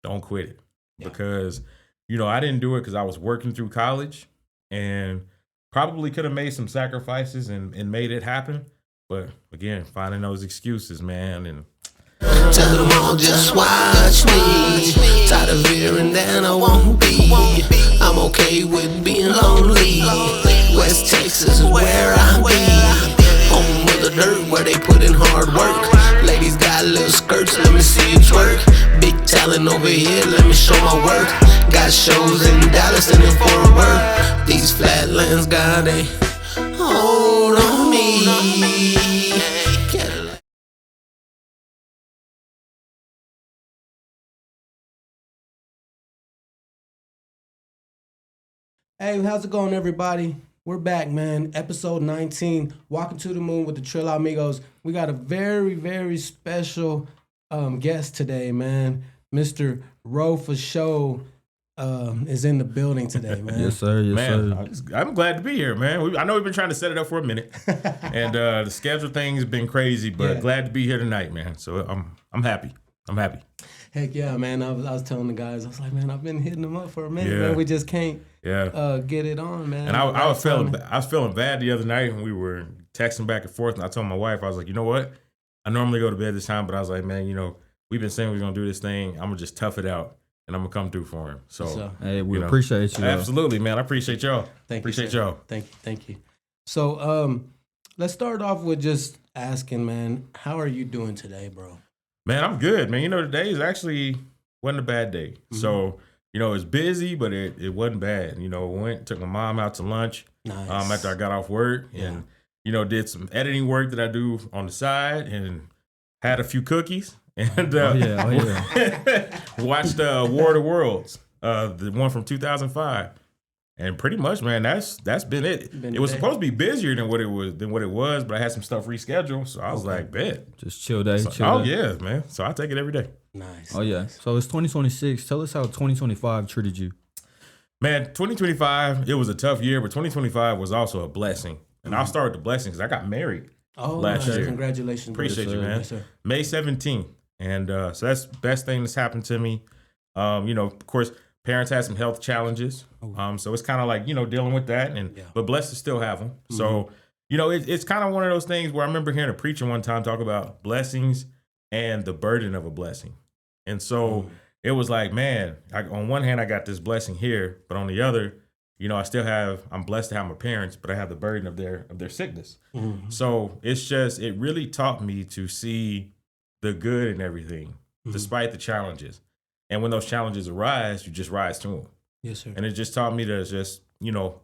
don't quit it. Because, I didn't do it because I was working through college and probably could have made some sacrifices and made it happen. But again, finding those excuses, man. And tell them all just watch me. Tired of hearing that I won't be. I'm okay with being lonely. West Texas is where I be. Home of the dirt where they put in hard work. Ladies got little skirts, let me see you twerk. Big talent over here, let me show my work. Got shows in Dallas and in Fort Worth. These flatlands got a hold on me. Hey, how's it going, everybody? We're back, man. Episode 19, Walking to the Moon with the Trill Amigos. We got a very, very special guest today, man. Mr. Ro4Show is in the building today, man. Yes, sir. Yes, man, sir. I'm glad to be here, man. I know we've been trying to set it up for a minute, and the schedule thing's been crazy, but glad to be here tonight, man. So I'm happy. I'm happy. Heck yeah, man. I was telling the guys, I was like, man, I've been hitting them up for a minute, man. We just can't get it on, man. And I was feeling bad the other night when we were texting back and forth, and I told my wife, I was like, you know what? I normally go to bed this time, but I was like, man, we've been saying we're going to do this thing. I'm going to just tough it out, and I'm going to come through for him. So hey, we appreciate you. Absolutely, man. I appreciate y'all. Appreciate y'all. Thank you. So let's start off with just asking, man, how are you doing today, bro? Man, I'm good, man. Today is actually wasn't a bad day. Mm-hmm. So, it's busy, but it wasn't bad. Took my mom out to lunch after I got off work and, did some editing work that I do on the side and had a few cookies and watched War of the Worlds, the one from 2005. And pretty much, man, that's been it. It was supposed to be busier than what it was, but I had some stuff rescheduled, so I was like, bet. Just chill day. Yeah, man. So I take it every day. Nice. Oh yeah. So it's 2026. Tell us how 2025 treated you. Man, 2025, it was a tough year, but 2025 was also a blessing. And I'll start with the blessing because I got married last year. Congratulations. Appreciate you, man. Yes, May 17th. And so that's the best thing that's happened to me. Of course, parents had some health challenges. So it's kind of like, dealing with that. But blessed to still have them. Mm-hmm. So, it's kind of one of those things where I remember hearing a preacher one time talk about blessings and the burden of a blessing. And so it was like, man, on one hand, I got this blessing here, but on the other, I'm blessed to have my parents, but I have the burden of their sickness. Mm-hmm. So it really taught me to see the good in everything, despite the challenges. And when those challenges arise, you just rise to them. Yes, sir. And it just taught me to just,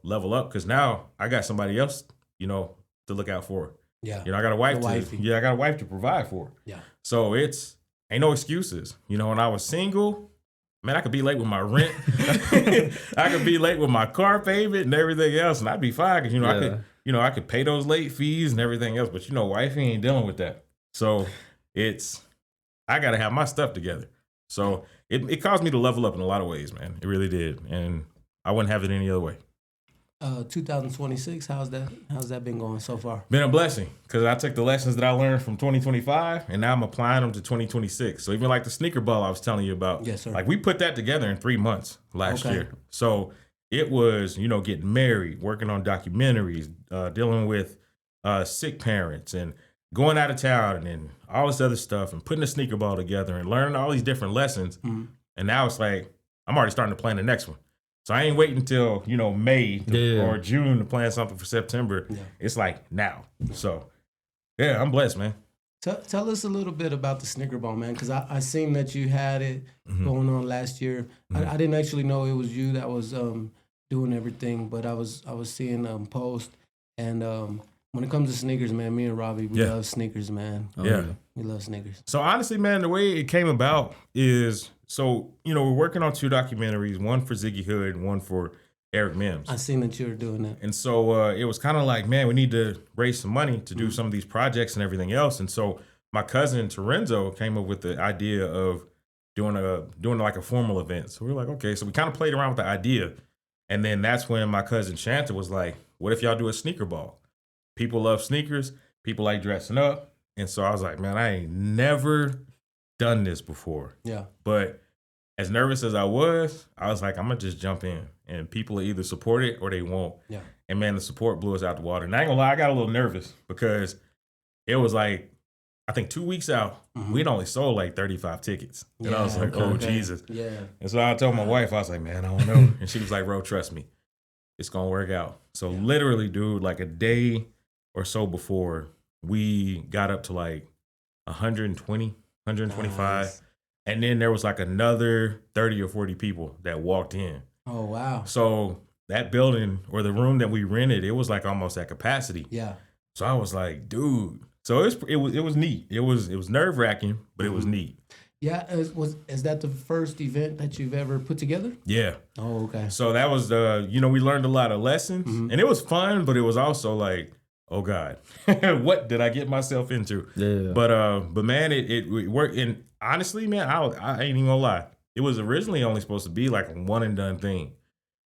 level up because now I got somebody else, to look out for. Yeah. I got a wife I got a wife to provide for. Yeah. So ain't no excuses. When I was single, man, I could be late with my rent. I could be late with my car payment and everything else, and I'd be fine because I could pay those late fees and everything else. But wifey ain't dealing with that. So I got to have my stuff together. So it caused me to level up in a lot of ways, man. It really did, and I wouldn't have it any other way. 2026, how's that been going so far? Been a blessing because I took the lessons that I learned from 2025 and now I'm applying them to 2026. So even like the sneaker ball I was telling you about, yes, sir. Like we put that together in 3 months last year. So it was, getting married, working on documentaries, dealing with sick parents and going out of town and all this other stuff and putting the sneaker ball together and learning all these different lessons. Mm-hmm. And now it's like, I'm already starting to plan the next one. So I ain't waiting until, May or June to plan something for September. Yeah. It's like now. So, yeah, I'm blessed, man. Tell us a little bit about the sneaker ball, man, because I seen that you had it going on last year. Mm-hmm. I didn't actually know it was you that was doing everything, but I was seeing post. And when it comes to sneakers, man, me and Robbie, we love sneakers, man. We love sneakers. So honestly, man, the way it came about is... So, we're working on 2 documentaries, one for Ziggy Hood and one for Eric Mims. I seen that you were doing that. And so it was kind of like, man, we need to raise some money to do some of these projects and everything else. And so my cousin Terenzo came up with the idea of doing like a formal event. So we were like, okay. So we kind of played around with the idea. And then that's when my cousin Shanta was like, what if y'all do a sneaker ball? People love sneakers. People like dressing up. And so I was like, man, I ain't never done this before. Yeah. But as nervous as I was like, I'm gonna just jump in, and people will either support it or they won't. Yeah. And man, the support blew us out the water. And I ain't gonna lie, I got a little nervous because it was like, I think 2 weeks out, we'd only sold like 35 tickets. And I was like, oh, Jesus. Yeah. And so I told my wife, I was like, man, I don't know. And she was like, Ro, trust me, it's gonna work out. So literally, dude, like a day or so before, we got up to like 120, 125. Nice. And then there was like another 30 or 40 people that walked in. Oh, wow. So that building or the room that we rented, it was like almost at capacity. Yeah. So I was like, dude. So it was neat. It was nerve wracking, but it was neat. Yeah. Is that the first event that you've ever put together? Yeah. Oh, okay. So that was we learned a lot of lessons, and it was fun, but it was also like, oh God, what did I get myself into? Yeah. But man, it worked. And honestly, man, I ain't even gonna lie. It was originally only supposed to be like a one and done thing,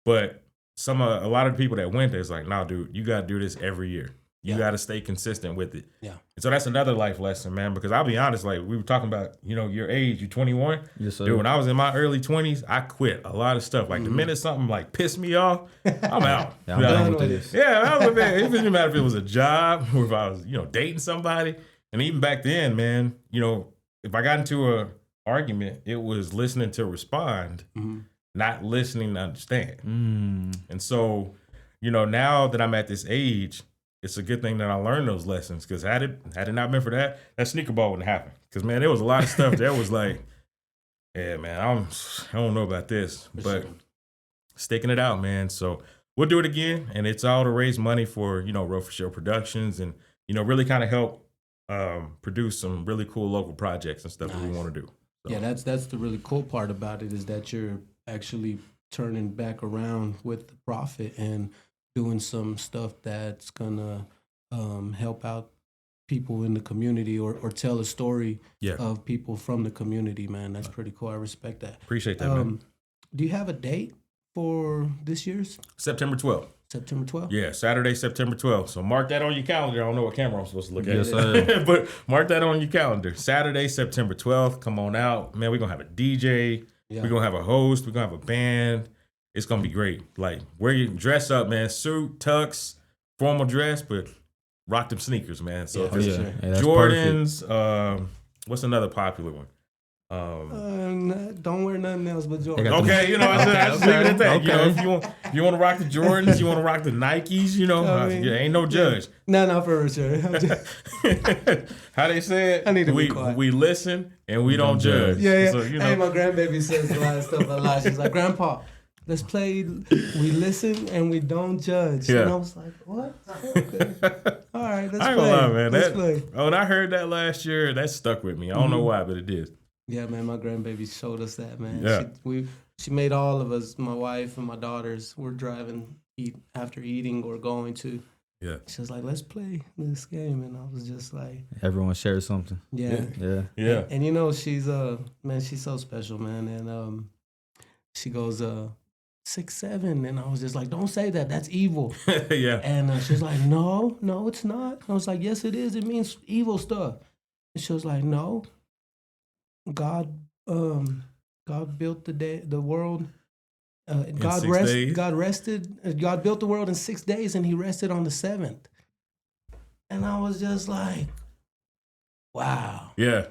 but a lot of the people that went there is like, nah, dude, you got to do this every year. You got to stay consistent with it. Yeah. And so that's another life lesson, man, because I'll be honest, like we were talking about, your age, you're 21. Yes, sir. Dude, when I was in my early 20s, I quit a lot of stuff. Like the minute something like pissed me off, I'm out. Yeah, I'm done with this. Yeah, it didn't matter if it was a job or if I was, dating somebody. And even back then, man, if I got into a argument, it was listening to respond, not listening to understand. And so, now that I'm at this age, it's a good thing that I learned those lessons, because had it not been for that sneaker ball wouldn't happen. Because, man, there was a lot of stuff that was like, yeah, man, I don't know about this, but sticking it out, man. So we'll do it again, and it's all to raise money for, Ro4Show Productions, and, really kind of help produce some really cool local projects and stuff that we want to do. So. Yeah, that's the really cool part about it, is that you're actually turning back around with the profit and doing some stuff that's gonna help out people in the community, or tell a story of people from the community, man. That's pretty cool. I respect that. Appreciate that, man. Do you have a date for this year's? September 12th. September 12th? Yeah, Saturday, September 12th. So mark that on your calendar. I don't know what camera I'm supposed to look at. Yes, sir. But mark that on your calendar. Saturday, September 12th. Come on out. Man, we're going to have a DJ. Yeah. We're going to have a host. We're going to have a band. It's going to be great. Like, wear your dress up, man. Suit, tux, formal dress, but rock them sneakers, man. So if it's sure. Yeah, that's Jordans, what's another popular one? Don't wear nothing else but Jordan. Okay, I just leave it at that. Okay. If you want to rock the Jordans, you want to rock the Nikes, ain't no judge. No, for sure. How they say it? I need to be quiet. We listen and we don't judge. Yeah. So, Hey, my grandbaby says a lot of stuff a lot. She's like, Grandpa, let's play. We listen and we don't judge. Yeah. And I was like, what? Okay. All right, let's I ain't play. gonna lie, man. Let's play. When I heard that last year, that stuck with me. I don't know why, but it did. Yeah, man, my grandbaby showed us that, man. Yeah. She made all of us, my wife and my daughters, we're driving after eating or going to. Yeah. She was like, let's play this game. And I was just like, Everyone shares something. yeah. Yeah. And she's she's so special, man. And she goes 6, 7, and I was just like, don't say that. That's evil. Yeah. And she was like, no, it's not. I was like, yes, it is. It means evil stuff. And she was like, no. God built the world. God rested. God built the world in 6 days, and He rested on the 7th. And I was just like, wow. Yeah.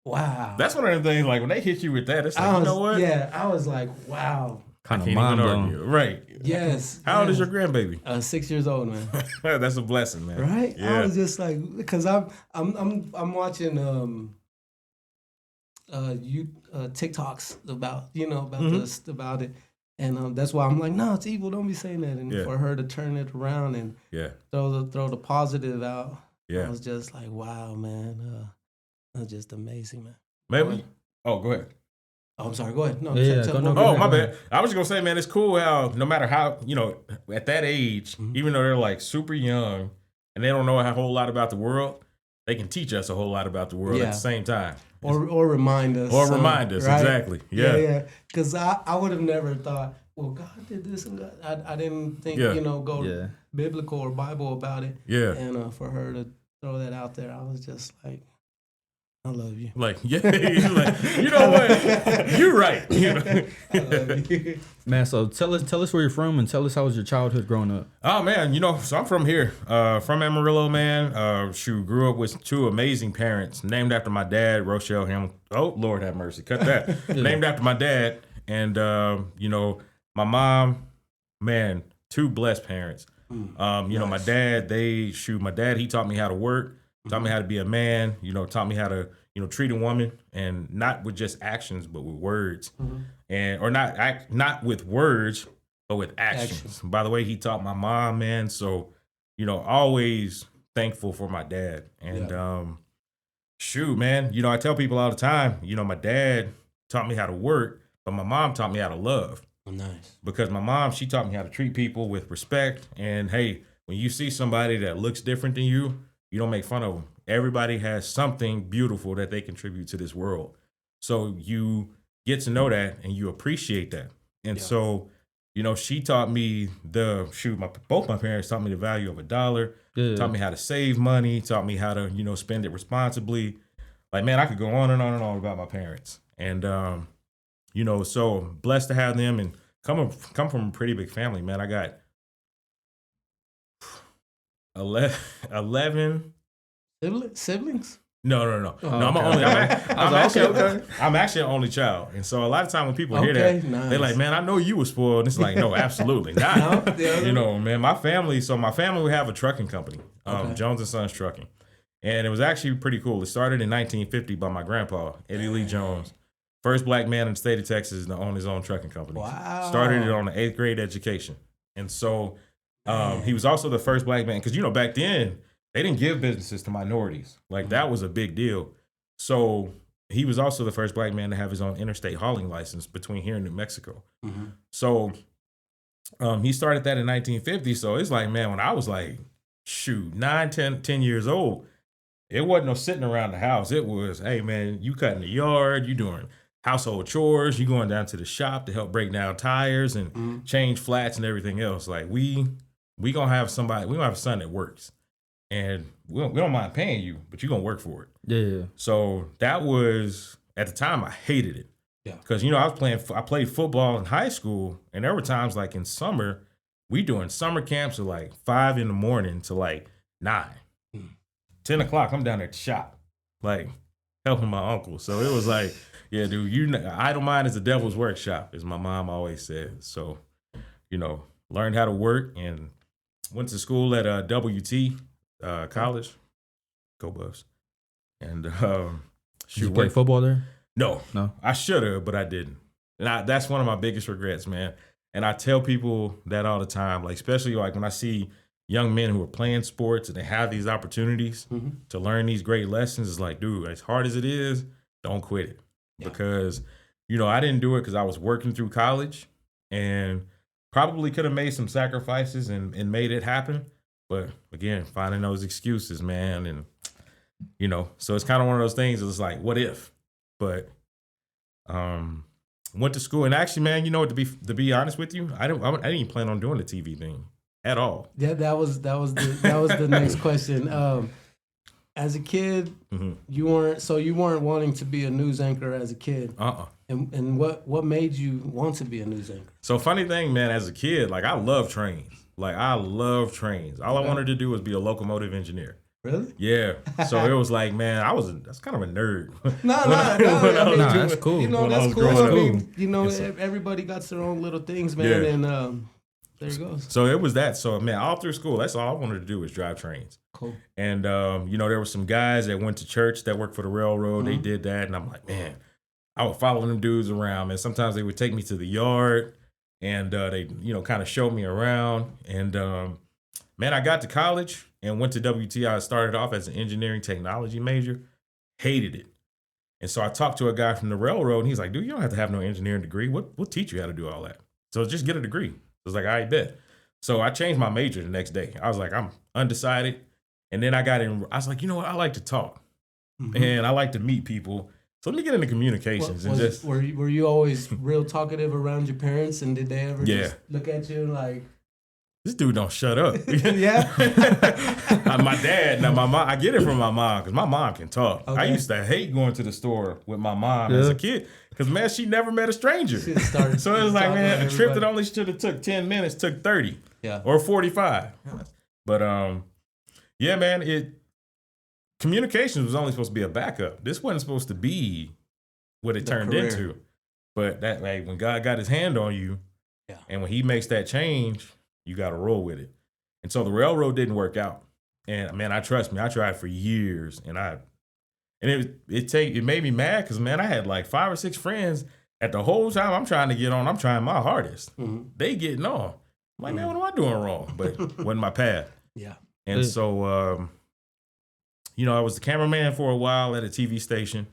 Wow. That's one of the things, like, when they hit you with that, it's like, you know what? Yeah, I was like, wow. Kind of Can't mind even blown. argue. Right. Yes. How old is your grandbaby? 6 years old, man. That's a blessing, man. Right? Yeah. I was just like, because I'm watching TikToks about this, about it, and that's why I'm like, no, it's evil. Don't be saying that. And for her to turn it around and throw the positive out, I was just like, wow, man, that's just amazing, man. Maybe. Oh, go ahead. Oh, I'm sorry. Go ahead. No, Oh, my bad. I was just gonna say, man, it's cool how no matter how at that age, even though they're like super young and they don't know a whole lot about the world, they can teach us a whole lot about the world at the same time. Or remind us. Right? Exactly. Yeah. Because I would have never thought, well, God did this, and God, I didn't think, go biblical or Bible about it. Yeah. And for her to throw that out there, I was just like, I love you. Like, yeah, like, you know what? You're right. You know? I love you. Man, so tell us where you're from and tell us how was your childhood growing up. Oh man, so I'm from here, from Amarillo, man. Grew up with two amazing parents, named after my dad, Rochelle Hamilton. Oh Lord have mercy, cut that. Named after my dad, and my mom, man, two blessed parents. Nice. My dad, my dad, he taught me how to work, taught me how to be a man, taught me how to, treat a woman, and not with just actions, but with words, or not with words, but with actions. By the way, he taught my mom, man. So, always thankful for my dad. And man, I tell people all the time, my dad taught me how to work, but my mom taught me how to love. Oh, nice. Because my mom, she taught me how to treat people with respect. And hey, when you see somebody that looks different than you don't make fun of them. Everybody has something beautiful that they contribute to this world. So you get to know that and you appreciate that. And so, she taught me both my parents taught me the value of $1, taught me how to save money, taught me how to, spend it responsibly. Like, man, I could go on and on and on about my parents. And, so blessed to have them and come from a pretty big family, man. I got 11 siblings? No. Oh, no, okay. I'm actually an only child. And so a lot of time when people hear that, nice. They're like, man, I know you were spoiled. And it's like, no, absolutely not. Man, my family would have a trucking company, Jones and Sons Trucking. And it was actually pretty cool. It started in 1950 by my grandpa, Eddie Lee Jones. First black man in the state of Texas to own his own trucking company. Wow. Started it on an 8th grade education. And so he was also the first black man, because, back then, they didn't give businesses to minorities. Like, that was a big deal. So he was also the first black man to have his own interstate hauling license between here and New Mexico. Mm-hmm. So he started that in 1950. So it's like, man, when I was like, 9, 10 years old, it wasn't no sitting around the house. It was, hey, man, you cutting the yard, you doing household chores, you going down to the shop to help break down tires and change flats and everything else. Like, we gonna have a son that works. And we don't mind paying you, but you're going to work for it. Yeah. So that was, at the time, I hated it. Yeah. Because, I played football in high school, and there were times like in summer, we doing summer camps at like 5 a.m. to like 9. 10 o'clock, I'm down at the shop, like helping my uncle. So it was like, yeah, dude, idle mind is the devil's workshop, as my mom always said. So, learned how to work and went to school at WT. College, go Buffs, and Did you play football there? No, I should have, but I didn't. And that's one of my biggest regrets, man. And I tell people that all the time, like, especially like when I see young men who are playing sports and they have these opportunities to learn these great lessons. It's like, dude, as hard as it is, don't quit it, because I didn't do it because I was working through college and probably could have made some sacrifices and made it happen. But again, finding those excuses, man, and so it's kind of one of those things. It's like, what if? But went to school, and actually, man, to be honest with you, I didn't even plan on doing the TV thing at all. Yeah, that was the next question. As a kid, you weren't wanting to be a news anchor as a kid. And what made you want to be a news anchor? So funny thing, man, as a kid, like I love trains. All I wanted to do was be a locomotive engineer. Really? Yeah. So it was like, man, that's kind of a nerd. No, that's cool. That's cool. I mean, everybody got their own little things, man, and there it goes. So it was that. So, man, all through school, that's all I wanted to do was drive trains. Cool. And, there were some guys that went to church that worked for the railroad. They did that. And I'm like, man, I would follow them dudes around. And sometimes they would take me to the yard. And they, kind of showed me around. And, man, I got to college and went to WT. I started off as an engineering technology major. Hated it. And so I talked to a guy from the railroad, and he's like, dude, you don't have to have no engineering degree. We'll teach you how to do all that. So just get a degree. I was like, I bet. So I changed my major the next day. I was like, I'm undecided. And then I was like, you know what? I like to talk. And I like to meet people. So let me get into communications. Were you always real talkative around your parents, and did they ever just look at you like, this dude don't shut up. Yeah. My dad, now my mom, I get it from my mom because my mom can talk. Okay. I used to hate going to the store with my mom as a kid because, man, she never met a stranger. So it was like, man, a trip that only should have took 10 minutes took 30 or 45. But, yeah, man, communications was only supposed to be a backup. This wasn't supposed to be what it turned into. But that, like, when God got his hand on you and when he makes that change, you got to roll with it. And so the railroad didn't work out. And man, I tried for years, and it made me mad because, man, I had like 5 or 6 friends at the whole time I'm trying to get on. I'm trying my hardest. They getting on. I'm like, man, what am I doing wrong? But wasn't my path. Yeah. And so, I was the cameraman for a while at a TV station.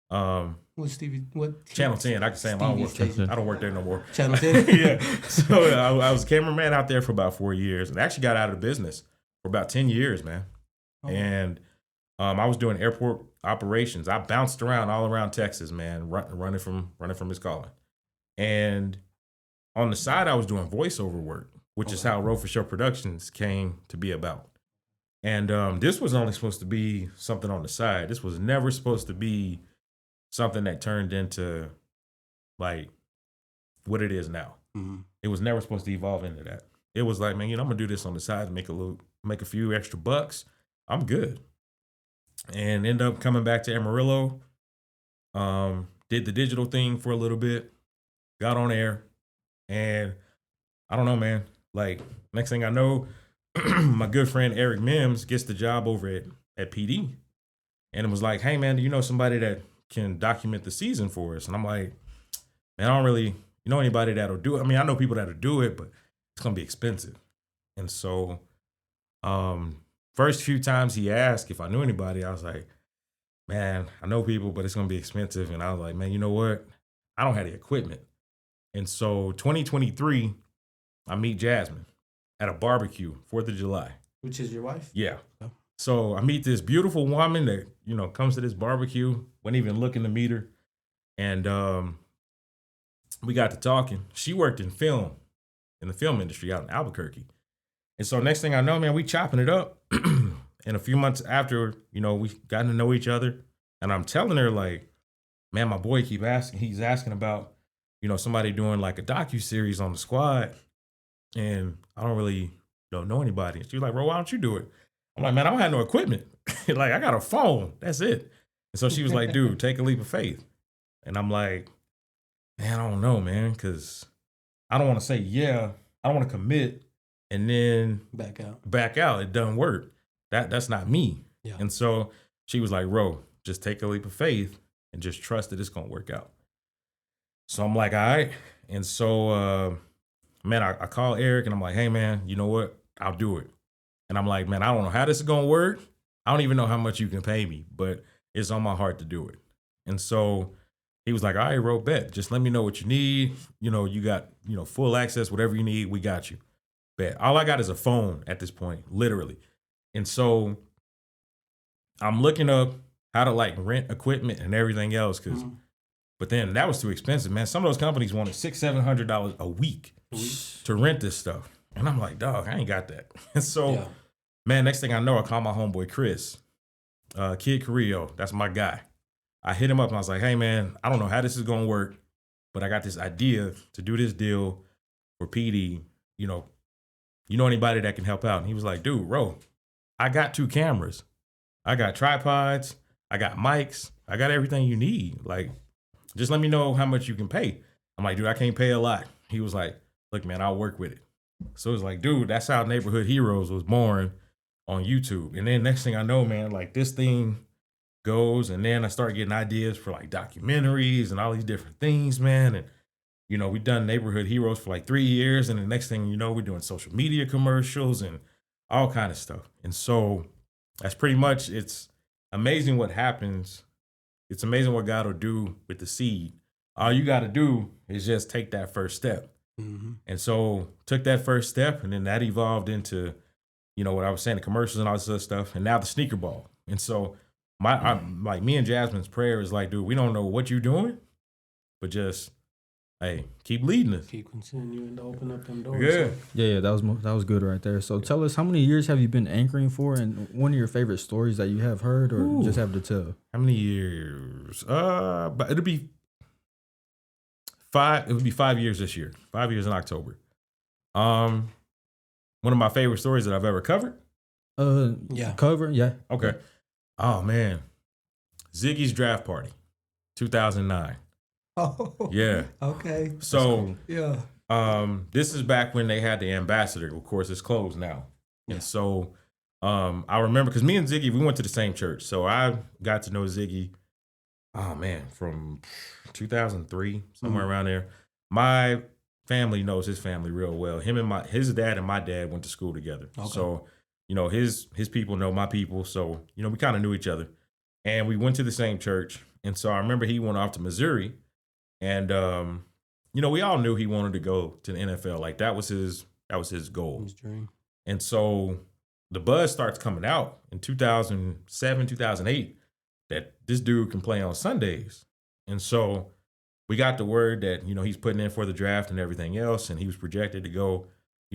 What Stevie? What Channel 10? I can say I don't work there no more. Channel 10. Yeah. So I was a cameraman out there for about 4 years, and actually got out of the business for about 10 years, man. Oh. And I was doing airport operations. I bounced around all around Texas, man, running from his calling. And on the side, I was doing voiceover work, which is how Ro4Show Productions came to be about. And this was only supposed to be something on the side. This was never supposed to be something that turned into like what it is now. It was never supposed to evolve into that. It was like, man, I'm gonna do this on the side to make a few extra bucks. I'm good. And end up coming back to Amarillo. Did the digital thing for a little bit, got on air, and I don't know, man. Like, next thing I know, my good friend Eric Mims gets the job over at PD. And it was like, hey, man, do you know somebody that can document the season for us? And I'm like, man, I don't really know anybody that'll do it. I mean, I know people that'll do it, but it's going to be expensive. And so first few times he asked if I knew anybody, I was like, man, I know people, but it's going to be expensive. And I was like, man, you know what? I don't have the equipment. And so 2023, I meet Jasmine at a barbecue, 4th of July. Which is your wife? Yeah. Oh. So I meet this beautiful woman that, comes to this barbecue, wasn't even looking to meet her. And we got to talking. She worked in the film industry out in Albuquerque. And so next thing I know, man, we chopping it up. And a few months after, we gotten to know each other. And I'm telling her, like, man, my boy he's asking about, somebody doing like a docuseries on the squad. And I don't really know anybody. And she's like, bro, why don't you do it? I'm like, man, I don't have no equipment. Like, I got a phone. That's it. And so she was like, dude, take a leap of faith. And I'm like, man, I don't know, man, because I don't want to say, yeah, I don't want to commit and then back out. It doesn't work. That's not me. Yeah. And so she was like, Ro, just take a leap of faith and just trust that it's going to work out. So I'm like, all right. And so, man, I call Eric and I'm like, hey, man, you know what? I'll do it. And I'm like, man, I don't know how this is going to work. I don't even know how much you can pay me, but it's on my heart to do it. And so he was like, all right, Ro, bet. Just let me know what you need. You got, full access, whatever you need, we got you. Bet. All I got is a phone at this point, literally. And so I'm looking up how to like rent equipment and everything else. But then that was too expensive, man. Some of those companies wanted $600-700 a week to rent this stuff. And I'm like, dog, I ain't got that. And so, man, next thing I know, I call my homeboy Chris, Kid Carrillo. That's my guy. I hit him up and I was like, hey, man, I don't know how this is going to work, but I got this idea to do this deal for PD. You know anybody that can help out? And he was like, dude, Ro, I got 2 cameras. I got tripods. I got mics. I got everything you need. Like, just let me know how much you can pay. I'm like, dude, I can't pay a lot. He was like, look, man, I'll work with it. So it was like, dude, that's how Neighborhood Heroes was born on YouTube. And then next thing I know, man, like this thing goes, and then I start getting ideas for like documentaries and all these different things, man. And, we've done Neighborhood Heroes for like 3 years. And the next thing you know, we're doing social media commercials and all kind of stuff. And so that's pretty much, it's amazing what happens. It's amazing what God will do with the seed. All you got to do is just take that first step. Mm-hmm. And so took that first step, and then that evolved into, what I was saying, the commercials and all this other stuff, and now the sneaker ball. And so like me and Jasmine's prayer is like, dude, we don't know what you're doing, but just hey, keep leading us. Keep continuing to open up them doors. Yeah. Yeah, that was good right there. So tell us, how many years have you been anchoring for, and one of your favorite stories that you have heard or just have to tell? How many years? But it'll be 5. It would be 5 years this year. 5 years in October. One of my favorite stories that I've ever covered. Cover, yeah. Okay. Oh man, Ziggy's draft party, 2009. Oh, Yeah. Okay. So Yeah. this is back when they had the ambassador. Of course, it's closed now. Yeah. And so I remember because me and Ziggy, we went to the same church. So I got to know Ziggy, oh man, from 2003, somewhere around there. My family knows his family real well. His dad and my dad went to school together. Okay. So, his people know my people. So, we kind of knew each other. And we went to the same church. And so I remember he went off to Missouri. And we all knew he wanted to go to the NFL. Like that was his goal. His dream. And so the buzz starts coming out in 2007, 2008 that this dude can play on Sundays. And so we got the word that, he's putting in for the draft and everything else. And he was projected to go,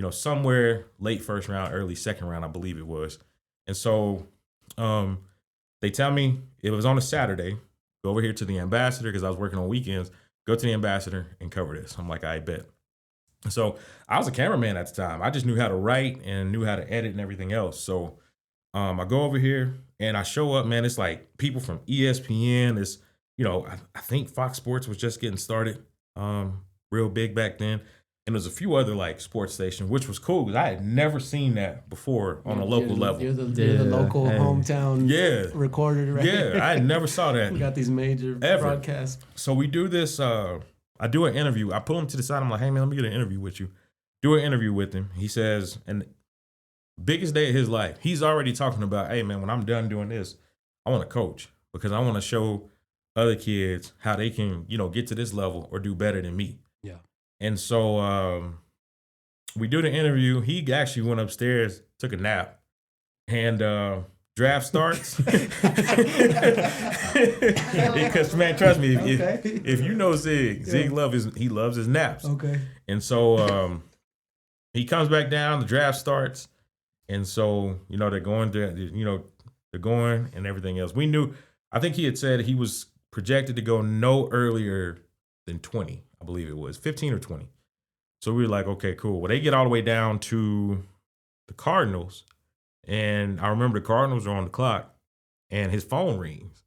somewhere late first round, early second round, I believe it was. And so they tell me it was on a Saturday, go over here to the ambassador because I was working on weekends. Go to the ambassador and cover this. I'm like, I bet. So I was a cameraman at the time. I just knew how to write and knew how to edit and everything else. So I go over here and I show up, man. It's like people from ESPN. It's, I think Fox Sports was just getting started real big back then. And there's a few other like sports stations, which was cool because I had never seen that before on a local level. You're the local hometown recorder, right? Yeah, I never saw that. We got these major broadcasts. So we do this, I do an interview. I pull him to the side. I'm like, hey man, let me get an interview with you. Do an interview with him. He says, and biggest day of his life, he's already talking about, hey man, when I'm done doing this, I want to coach because I want to show other kids how they can, get to this level or do better than me. Yeah. And so we do the interview. He actually went upstairs, took a nap, and draft starts. Because man, trust me, if you know Zig, Zig loves his naps. Okay. And so he comes back down. The draft starts, and so they're going to they're going and everything else. We knew. I think he had said he was projected to go no earlier than 20. I believe it was 15 or 20. So we were like, okay, cool. Well, they get all the way down to the Cardinals. And I remember the Cardinals are on the clock and his phone rings.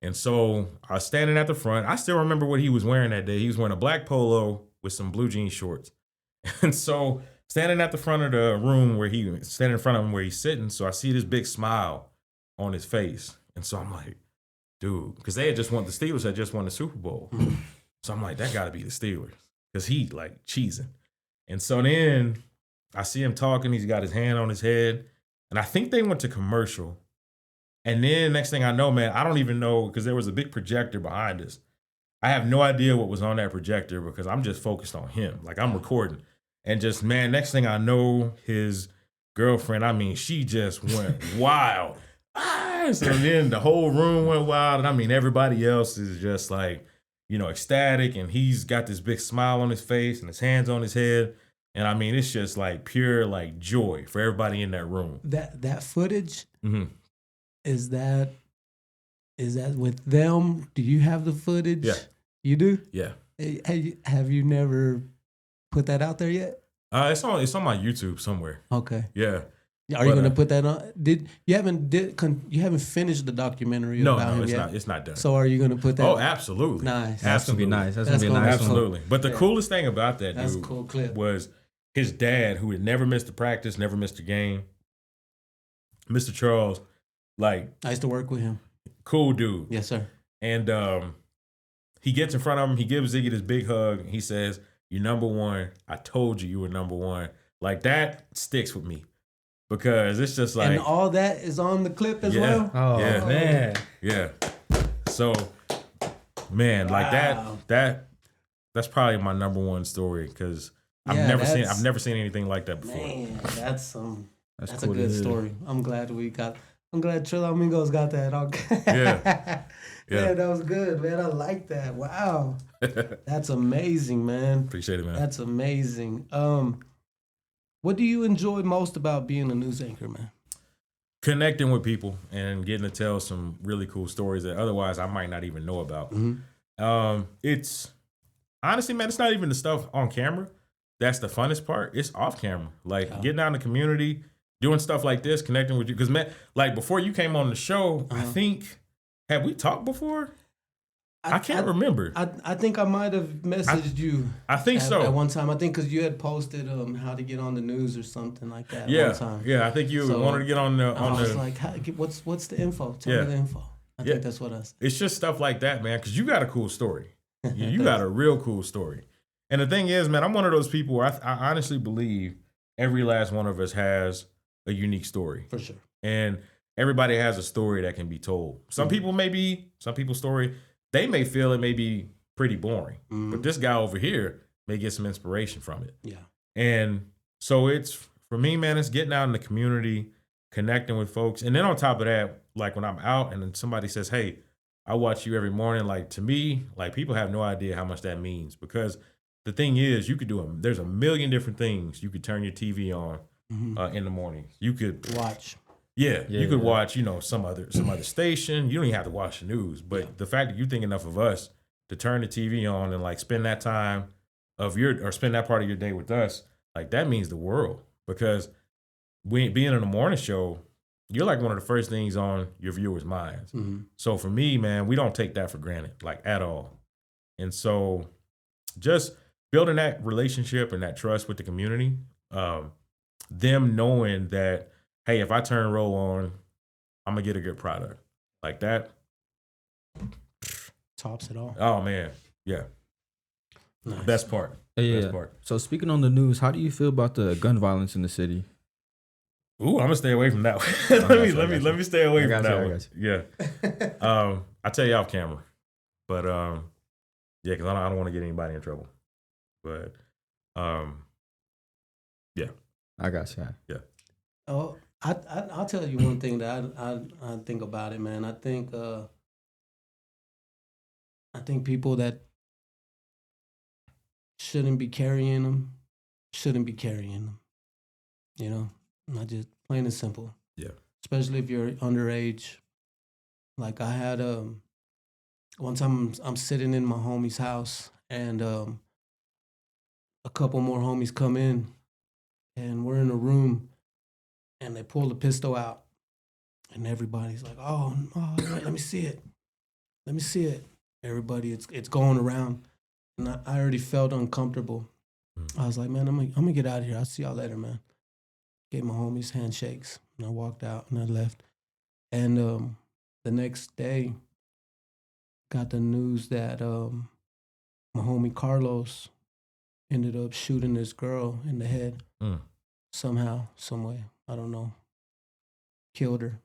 And so I was standing at the front. I still remember what he was wearing that day. He was wearing a black polo with some blue jean shorts. And so standing at the front of the room standing in front of him where he's sitting. So I see this big smile on his face. And so I'm like, dude, because the Steelers had just won the Super Bowl. So I'm like, that got to be the Steelers because he like cheesing. And so then I see him talking. He's got his hand on his head. And I think they went to commercial. And then next thing I know, man, I don't even know because there was a big projector behind us. I have no idea what was on that projector because I'm just focused on him. Like I'm recording. And just, man, next thing I know, his girlfriend, she just went wild. So then the whole room went wild. And everybody else is just like, ecstatic, and he's got this big smile on his face and his hands on his head. And it's just like pure like joy for everybody in that room. That footage, is that with them? Do you have the footage? Yeah. You do? Yeah. Have you never put that out there yet? It's on my YouTube somewhere. Okay. Yeah. Are you gonna put that on? You haven't finished the documentary about him yet? No, it's not done. So are you gonna put that? Oh, absolutely. Nice. That's gonna be nice. That's gonna be a nice one. Absolutely. But the coolest thing about that That's dude a cool clip. was his dad, who had never missed a practice, never missed a game. Mr. Charles, like I used to work with him. Cool dude. Yes, sir. And he gets in front of him. He gives Ziggy this big hug. He says, "You're number one. I told you were number one." Like that sticks with me. Because it's just like... And all that is on the clip as well? Oh, yeah. man. Yeah. So, man, like that's probably my number one story because I've never seen anything like that before. Man, that's That's a cool good story. I'm glad we got I'm glad Trilamigos got that. Okay. Yeah. Yeah, that was good, man. I like that. Wow. That's amazing, man. Appreciate it, man. That's amazing. What do you enjoy most about being a news anchor, man? Connecting with people and getting to tell some really cool stories that otherwise I might not even know about. It's honestly, man, it's not even the stuff on camera. That's the funnest part. It's off camera. Like getting out in the community, doing stuff like this, connecting with you. Because, man, like before you came on the show, I think, have we talked before? I can't remember. I think I might have messaged you. I think so. At one time. I think because you had posted how to get on the news or something like that. Yeah. One time. Yeah, I think you wanted to get on the. I was like, what's the info? Tell me the info. I think that's what I said. It's just stuff like that, man, because you got a cool story. You got a real cool story. And the thing is, man, I'm one of those people where I honestly believe every last one of us has a unique story. For sure. And everybody has a story that can be told. Some people's story, they may feel it may be pretty boring. But this guy over here may get some inspiration from it. Yeah. And so it's, for me, man, it's getting out in the community, connecting with folks. And then on top of that, like when I'm out and then somebody says, hey, I watch you every morning. Like to me, like people have no idea how much that means, because the thing is, you could do there's a million different things. You could turn your TV on in the morning. You could watch. Yeah, you could watch, some other station. You don't even have to watch the news. But the fact that you think enough of us to turn the TV on and like spend that time spend that part of your day with us, like that means the world. Because being in a morning show, you're like one of the first things on your viewers' minds. So for me, man, we don't take that for granted, like at all. And so just building that relationship and that trust with the community, them knowing that, hey, if I turn Ro on, I'm gonna get a good product. Like that tops it all. Oh man, yeah. Nice. Best part. Best part. So speaking on the news, how do you feel about the gun violence in the city? Ooh, I'm gonna stay away from that one. let me stay away from that one. Yeah. I'll tell you off camera. But yeah, because I don't want to get anybody in trouble. But yeah. I got you. Yeah. Oh, I'll tell you one thing that I think about it, man. I think people that shouldn't be carrying them. Not just plain and simple. Yeah. Especially if you're underage. Like I had one time I'm sitting in my homie's house and a couple more homies come in and we're in a room and they pull the pistol out and everybody's like, oh let me see it. Everybody, it's going around. And I already felt uncomfortable. I was like, man, I'm gonna get out of here. I'll see y'all later, man. Gave my homies handshakes and I walked out and I left. And the next day, got the news that my homie Carlos ended up shooting this girl in the head somehow, some way. I don't know. Killed her.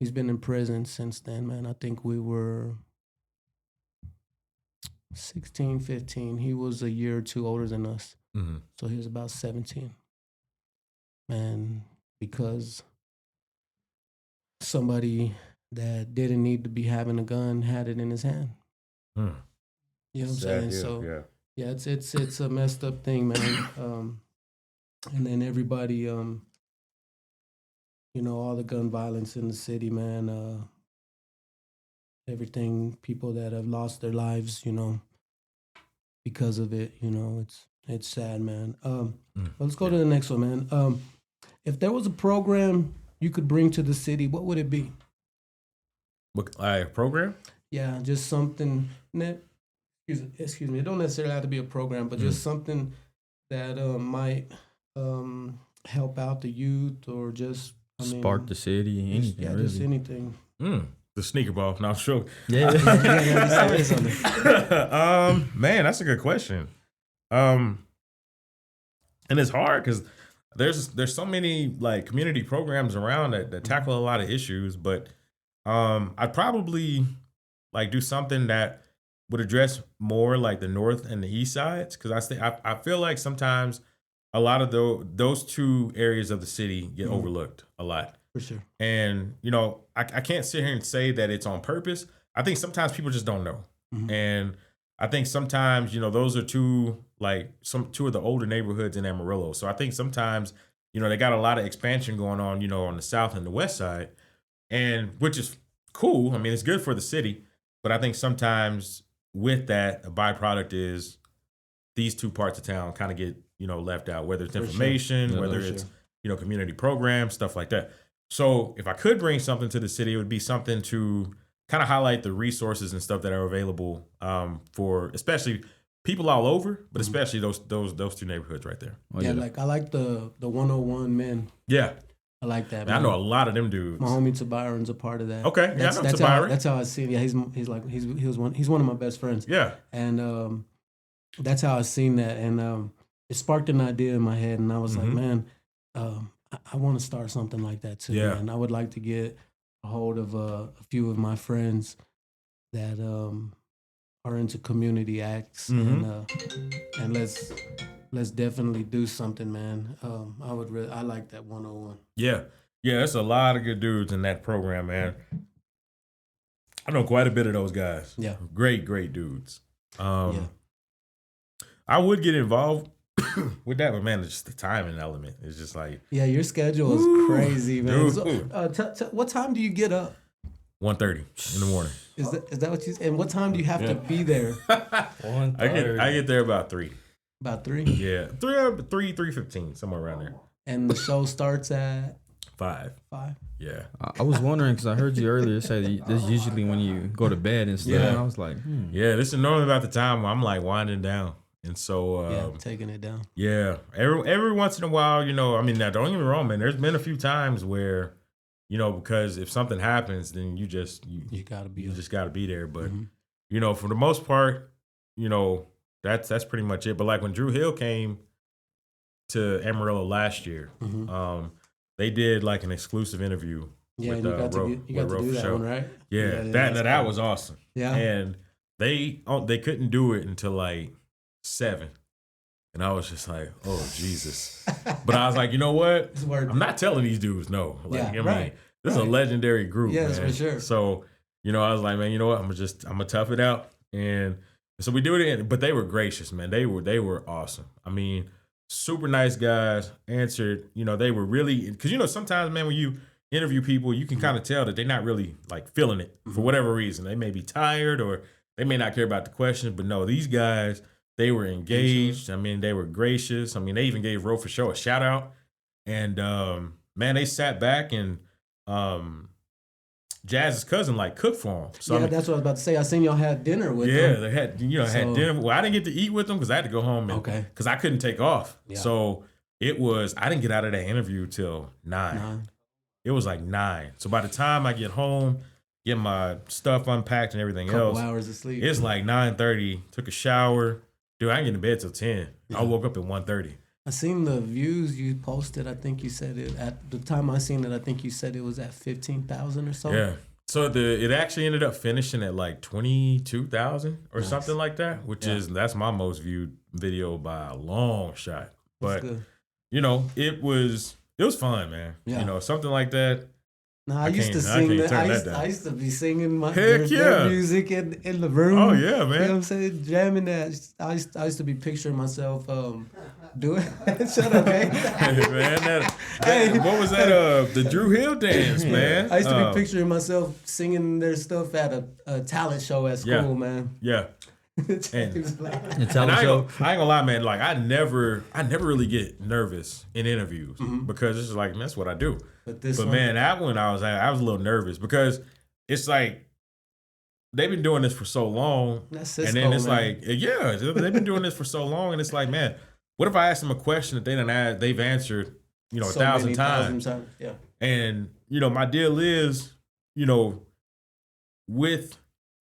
He's been in prison since then, man. I think we were 16, 15. He was a year or two older than us. So he was about 17. And because somebody that didn't need to be having a gun had it in his hand. You know what I'm saying? So yeah, it's a messed up thing, man. And then everybody, all the gun violence in the city, man. Everything, people that have lost their lives, because of it, it's sad, man. But let's go to the next one, man. If there was a program you could bring to the city, what would it be? A program? Yeah, just something. Excuse me. It don't necessarily have to be a program, but just something that might help out the youth or just spark the city. Anything. Yeah, really. just anything. The sneaker ball. No, sure. Yeah. Man, that's a good question. And it's hard because there's so many like community programs around that tackle a lot of issues, but I'd probably like do something that would address more like the north and the east sides, because I feel like sometimes a lot of those two areas of the city get overlooked a lot. For sure. And, you know, I can't sit here and say that it's on purpose. I think sometimes people just don't know. And I think sometimes, you know, those are two of the older neighborhoods in Amarillo. So I think sometimes, you know, they got a lot of expansion going on, you know, on the south and the west side, and which is cool. I mean, it's good for the city. But I think sometimes with that, a byproduct is these two parts of town kind of get, you know, left out, whether it's information, whether it's, you know, community programs, stuff like that. So if I could bring something to the city, it would be something to kind of highlight the resources and stuff that are available for especially people all over, but especially those two neighborhoods right there. Oh, yeah, like I like the 101 men. Yeah. I like that. Man, I know a lot of them dudes. My homie Tabyron's a part of that. Okay, yeah, I know Tabyron. That's how I see it. Yeah, he's one of my best friends. Yeah, and that's how I seen that, and it sparked an idea in my head, and I was like, man, I want to start something like that too. Yeah, and I would like to get a hold of a few of my friends that are into community acts, and let's definitely do something, man. I like that 101. Yeah, there's a lot of good dudes in that program, man. I know quite a bit of those guys. Yeah, great dudes. I would get involved with that, but man, it's just the timing element. It's just like, yeah, your schedule is crazy, man. So, what time do you get up? 1:30 in the morning. Is that what you? And what time do you have to be there? 1:30. I get there about 3. About 3? Yeah, 3:15, somewhere around there. And the show starts at 5. 5. Yeah. I was wondering because I heard you earlier say that this is usually when you go to bed and stuff. Yeah. And I was like, yeah, this is normally about the time where I'm like winding down. And so, taking it down. Yeah. Every once in a while, you know, I mean, now don't get me wrong, man. There's been a few times where, you know, because if something happens, then you just gotta be. You just gotta be there. But you know, for the most part, you know, that's pretty much it. But like when Drew Hill came to Amarillo last year, they did like an exclusive interview. Yeah, with, you got to do that one, right? Yeah, that was awesome. Yeah, and they couldn't do it until like 7. And I was just like, oh, Jesus. But I was like, you know what? I'm not telling these dudes no. Like, I mean, this is a legendary group. Yes, man. for sure. So, you know, I was like, man, you know what? I'm gonna tough it out. And so we do it, but they were gracious, man. They were awesome. I mean, super nice guys. Answered, you know, they were really, because, you know, sometimes, man, when you interview people, you can kind of tell that they're not really like feeling it for whatever reason. They may be tired or they may not care about the questions, but no, these guys, they were engaged. I mean, they were gracious. I mean, they even gave Ro4Show a shout out. And man, they sat back and Jazz's cousin like cooked for them. So yeah, I mean, that's what I was about to say. I seen y'all had dinner with them. Yeah, they had had dinner. Well, I didn't get to eat with them because I had to go home. Because I couldn't take off. Yeah. So I didn't get out of that interview till 9. It was like 9. So by the time I get home, get my stuff unpacked and everything else, hours of sleep. It's like 9:30. Took a shower. Dude, I didn't get in bed till 10. Yeah. I woke up at 1:30. I seen the views you posted. I think you said it at the time I seen it. I think you said it was at 15,000 or so. Yeah. So it actually ended up finishing at like 22,000 or something like that, which that's my most viewed video by a long shot. But you know, it was fun, man. Yeah. You know, something like that. No, I used to sing that. I used to be singing their music in the room. Oh yeah, man. You know what I'm saying? Jamming that. I used to be picturing myself doing. Shut up, man. Hey, man, what was that? The Drew Hill dance, man. I used to be picturing myself singing their stuff at a talent show at school, man. Yeah. And I ain't gonna lie, man. Like I never really get nervous in interviews because it's just like, man, that's what I do. But man, that one I was a little nervous because it's like they've been doing this for so long, and then it's like, they've been doing this for so long, and it's like, man, what if I ask them a question that they've answered, you know, 1,000 times? Yeah. And you know, my deal is, you know, with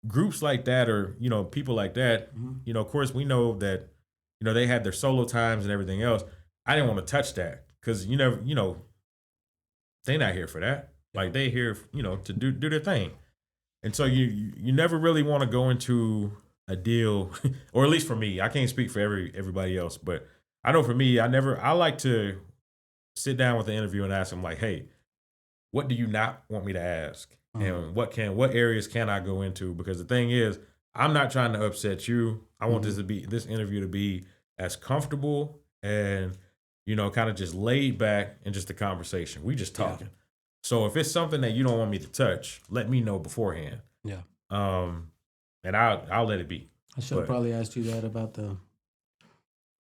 groups like that or, you know, people like that, you know, of course we know that, you know, they had their solo times and everything else. I didn't want to touch that because you know, they're not here for that. Like they here, you know, to do their thing. And so you never really want to go into a deal, or at least for me, I can't speak for everybody else, but I know for me, I like to sit down with the interview and ask them like, hey, what do you not want me to ask? And what areas can I go into? Because the thing is, I'm not trying to upset you. I want this interview to be as comfortable and, you know, kind of just laid back and just a conversation. We just talking. Yeah. So if it's something that you don't want me to touch, let me know beforehand. Yeah. And I'll let it be. I should have probably asked you that about the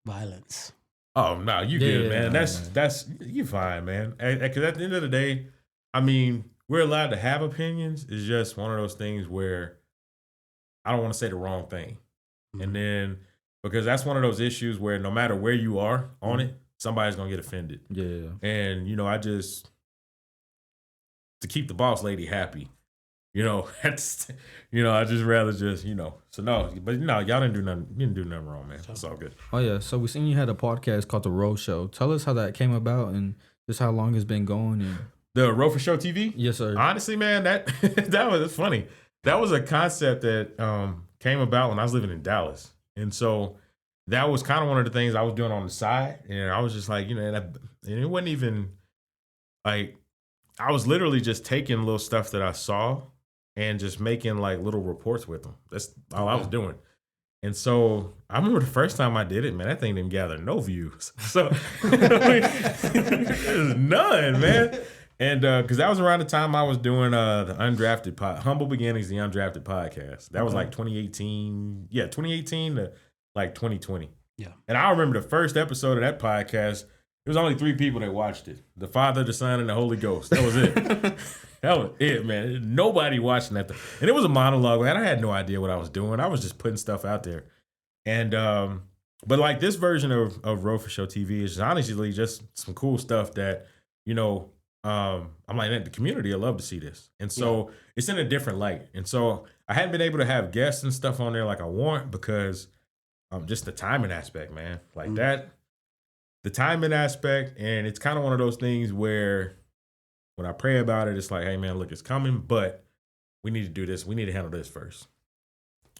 violence. Oh no, you good, man. That's you fine, man. Because at the end of the day, I mean, we're allowed to have opinions. It's just one of those things where I don't want to say the wrong thing, and then because that's one of those issues where no matter where you are on it, somebody's gonna get offended. Yeah, and you know, to keep the boss lady happy. You know, that's, you know, I just rather just, you know, so no, but no, y'all didn't do nothing. You didn't do nothing wrong, man. It's all good. Oh yeah, so we seen you had a podcast called the Ro4Show. Tell us how that came about and just how long it's been going. And the Ro4Show TV. Yes, sir. Honestly, man, that was funny. That was a concept that came about when I was living in Dallas, and so that was kind of one of the things I was doing on the side, and I was just like, you know, and it wasn't even like I was literally just taking little stuff that I saw and just making like little reports with them. That's all I was doing. And so I remember the first time I did it, man, that thing didn't gather no views. So none, man. And because that was around the time I was doing the Undrafted Humble Beginnings, the Undrafted podcast. That was like 2018. Yeah, 2018 to like 2020. Yeah. And I remember the first episode of that podcast, there was only 3 people that watched it. The Father, the Son, and the Holy Ghost. That was it. That was it, man. Nobody watching that. And it was a monologue, man. I had no idea what I was doing. I was just putting stuff out there. And, but like this version of Ro4Show TV is honestly just some cool stuff that, you know, I'm like, the community, I love to see this. And so it's in a different light. And so I hadn't been able to have guests and stuff on there like I want because just the timing aspect, man. Like that. The timing aspect, and it's kind of one of those things where when I pray about it, it's like, hey, man, look, it's coming, but we need to do this. We need to handle this first.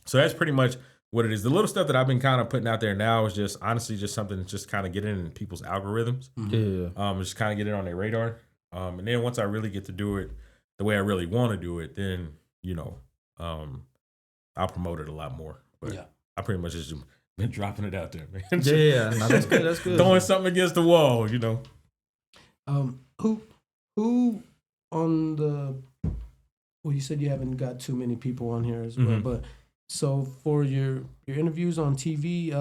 So that's pretty much what it is. The little stuff that I've been kind of putting out there now is just honestly just something that's just kind of getting in people's algorithms. Yeah. Just kind of get it on their radar. And then once I really get to do it the way I really want to do it, then, you know, I'll promote it a lot more. But I pretty much just been dropping it out there, man. Yeah, no, that's good. That's good. Throwing something against the wall, you know. Who on the? Well, you said you haven't got too many people on here as well, but so for your interviews on TV,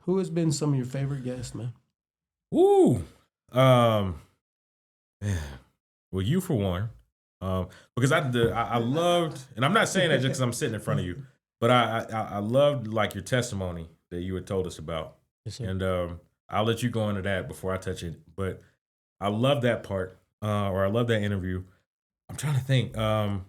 who has been some of your favorite guests, man? Woo, well, you for one, because I loved, and I'm not saying that just because I'm sitting in front of you. But I loved like your testimony that you had told us about. Yes, sir. And I'll let you go into that before I touch it. But I love that part, or I love that interview. I'm trying to think.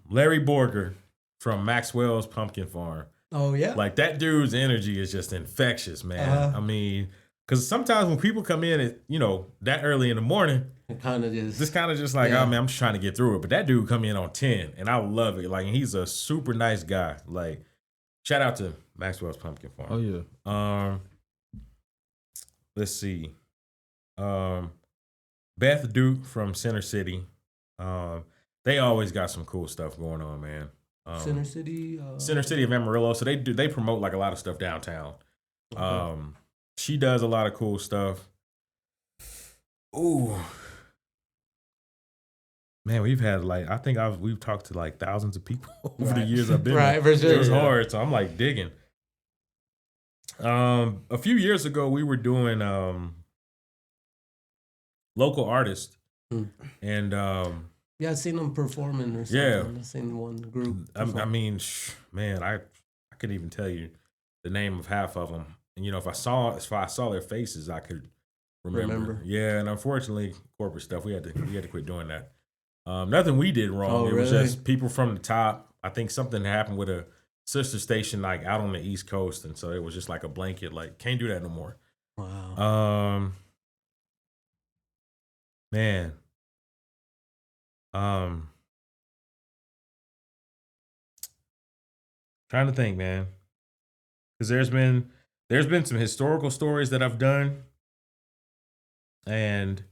Larry Borger from Maxwell's Pumpkin Farm. Oh, yeah? Like that dude's energy is just infectious, man. I mean, because sometimes when people come in at, you know, that early in the morning, it kind of just like, oh man, I'm just trying to get through it. But that dude come in on 10 and I love it. Like, and he's a super nice guy. Like, shout out to Maxwell's Pumpkin Farm. Oh yeah. Let's see. Beth Duke from Center City. They always got some cool stuff going on, man. Center City of Amarillo. So they promote like a lot of stuff downtown. Okay. She does a lot of cool stuff. Ooh. Man, we've had like, I think we've talked to like thousands of people over the years I've been right, for sure. It was hard, so I'm like digging. A few years ago, we were doing local artists, and yeah, I've seen them performing or something. Yeah, I've seen one group. I mean, man, I could even tell you the name of half of them, and you know, if I saw their faces, I could remember. Yeah, and unfortunately, corporate stuff, we had to quit doing that. Nothing we did wrong. Oh, it was really? just people from the top. I think something happened with a sister station like out on the East Coast, and so it was just like a blanket, like can't do that no more. Wow. Man. Trying to think, man, because there's been some historical stories that I've done, and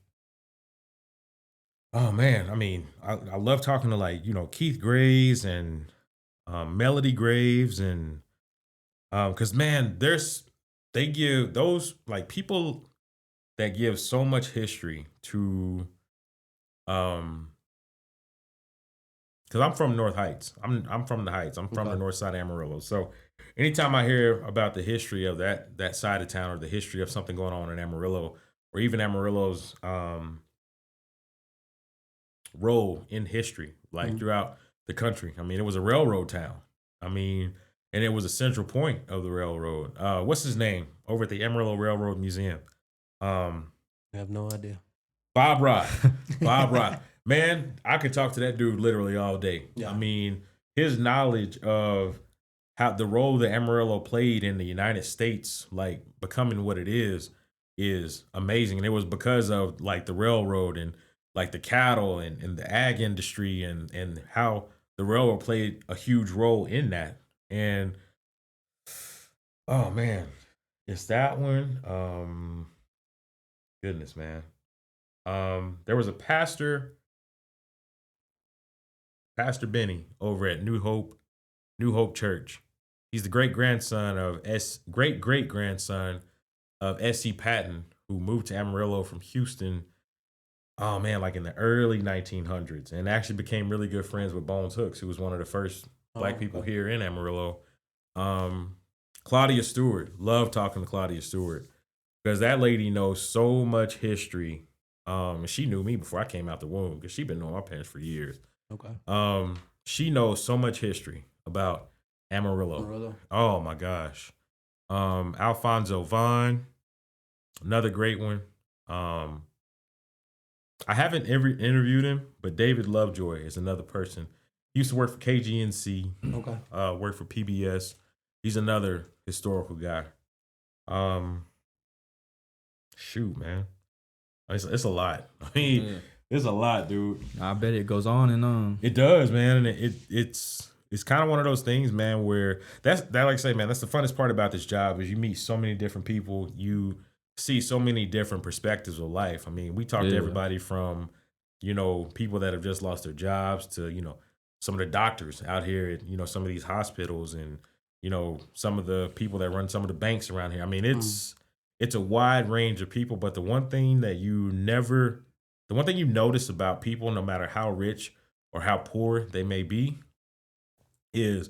Oh man, I mean, I love talking to like Keith Graves and Melody Graves and because man, they give those like people that give so much history to um because I'm from North Heights. I'm from the Heights. I'm from the Okay. north side of Amarillo. So anytime I hear about the history of that side of town or the history of something going on in Amarillo or even Amarillo's role in history, like Mhm. throughout the country. I mean, it was a railroad town. I mean, and it was a central point of the railroad. What's his name over at the Amarillo Railroad Museum? Um, I have no idea. Bob Rock. Bob Rock. Man, I could talk to that dude literally all day. Yeah. I mean, his knowledge of how the role that Amarillo played in the United States, like becoming what it is amazing. And it was because of like the railroad and like the cattle and the ag industry and how the railroad played a huge role in that. And oh man, it's that one. Goodness, man. There was a Pastor Benny over at New Hope Church. He's the great great grandson of S.C. Patton, who moved to Amarillo from Houston. Oh man, like in the early 1900s, and actually became really good friends with Bones Hooks, who was one of the first black people Okay. here in Amarillo. Um, Claudia Stewart, love talking to Claudia Stewart because that lady knows so much history. And she knew me before I came out the womb because she'd been knowing my parents for years. Okay. She knows so much history about Amarillo. Amarillo. Oh my gosh. Alfonso Vaughn, another great one. I haven't ever interviewed him, but David Lovejoy is another person. He used to work for KGNC, Okay. worked for PBS. He's another historical guy. Um, Shoot, man. It's a lot. I mean, Yeah. it's a lot, dude. I bet it goes on and on. It does, man. And it's kind of one of those things, man, where that like I say, man, that's the funnest part about this job is you meet so many different people. You see so many different perspectives of life. I mean, we talk to Yeah. everybody from, people that have just lost their jobs to, some of the doctors out here at, some of these hospitals and, some of the people that run some of the banks around here. I mean, it's a wide range of people, but the one thing you notice about people, no matter how rich or how poor they may be, is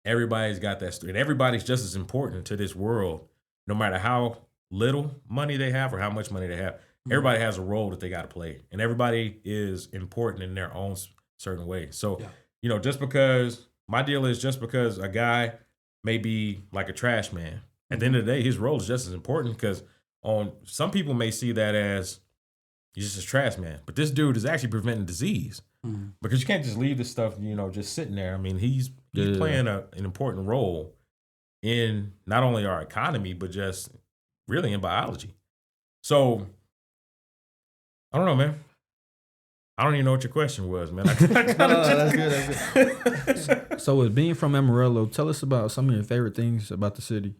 everybody's got that story. And everybody's just as important to this world, no matter how little money they have or how much money they have. Everybody has a role that they got to play, and everybody is important in their own certain way. So, just because just because a guy may be like a trash man, at the end of the day, his role is just as important because on some people may see that as he's just a trash man, but this dude is actually preventing disease because you can't just leave this stuff, just sitting there. I mean, he's playing an important role in not only our economy, but just really in biology. So I don't know, man. I don't even know what your question was, man. That's good. That's good. So, with being from Amarillo, tell us about some of your favorite things about the city.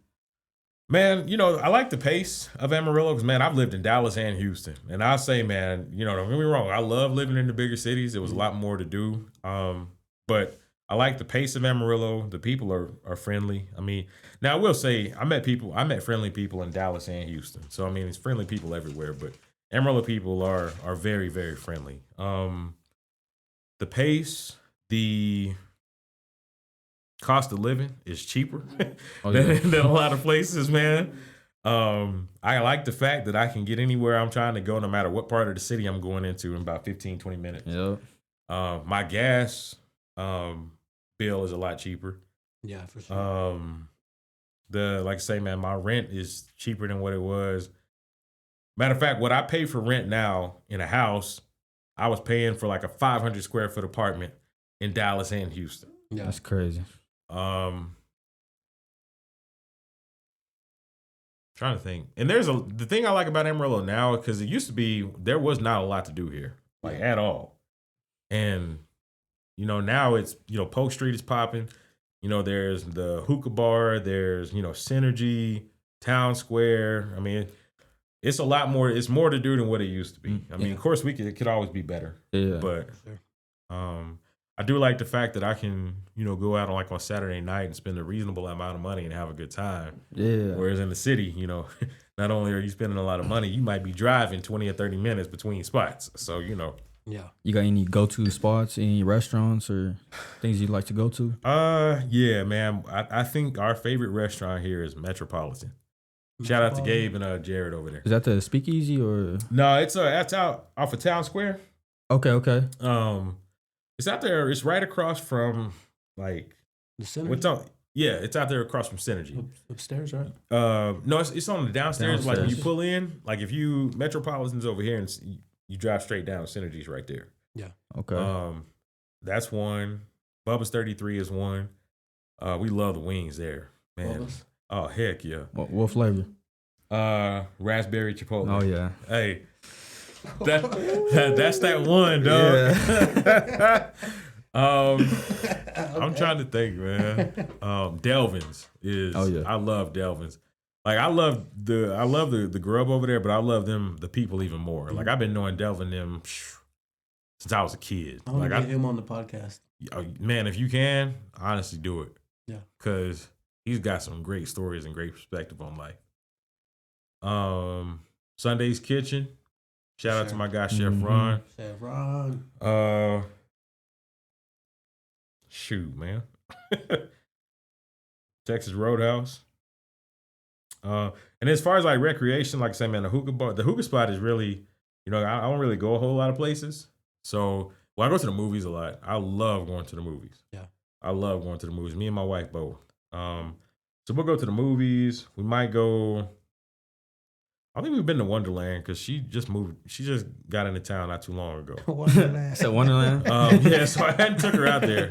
Man, I like the pace of Amarillo because, man, I've lived in Dallas and Houston. And I say, man, don't get me wrong. I love living in the bigger cities. There was a lot more to do. But I like the pace of Amarillo. The people are friendly. I mean, now I will say I met friendly people in Dallas and Houston. So, I mean, it's friendly people everywhere. But Amarillo people are very, very friendly. The pace, the cost of living is cheaper than a lot of places, man. I like the fact that I can get anywhere I'm trying to go, no matter what part of the city I'm going into, in about 15, 20 minutes. Yep. My gas bill is a lot cheaper. Yeah, for sure. Like I say, man, my rent is cheaper than what it was. Matter of fact, what I pay for rent now in a house, I was paying for like a 500 square foot apartment in Dallas and Houston. Yeah, That's crazy. Trying to think. And the thing I like about Amarillo now, because it used to be there was not a lot to do here, like at all. And now it's Polk Street is popping. There's the hookah bar, there's Synergy, Town Square. I mean, it's a lot more. It's more to do than what it used to be. I mean, of course, it could always be better. Yeah. But I do like the fact that I can, go out on Saturday night and spend a reasonable amount of money and have a good time. Yeah. Whereas in the city, not only are you spending a lot of money, you might be driving 20 or 30 minutes between spots. So, Yeah. You got any go-to spots, any restaurants or things you'd like to go to? Yeah, man. I think our favorite restaurant here is Metropolitan. Shout out to Gabe and Jared over there. Is that the Speakeasy or? No, it's that's out off of Town Square. Okay. It's out there. It's right across from the Synergy. It's out there across from Synergy. Upstairs, right? No, it's on the downstairs. Like when you Downstairs. pull in, like if you Metropolitan's over here and you drive straight down, Synergy's right there. Yeah. Okay. That's one. Bubba's 33 is one. We love the wings there, man. Bubba's? Oh heck yeah. What flavor? Raspberry chipotle. Oh yeah. Hey, that's that one, dog. Yeah. I'm trying to think, man. Delvin's is. Oh, yeah. I love Delvin's. Like I love the grub over there, but I love the people even more. Like I've been knowing Delvin them since I was a kid. I want Like to get him on the podcast. Man, if you can, honestly do it. Yeah. Cause he's got some great stories and great perspective on life. Sunday's Kitchen. Shout out to my guy Chef Ron. Chef Ron. Shoot, man. Texas Roadhouse. And as far as like recreation, like I say, man, the hookah spot is really, I don't really go a whole lot of places. So, I go to the movies a lot. I love going to the movies. Yeah. I love going to the movies. Me and my wife both. So we'll go to the movies. We might go. I think we've been to Wonderland because she just moved. She just got into town not too long ago. Wonderland. Is that Wonderland? Yeah, so I hadn't took her out there.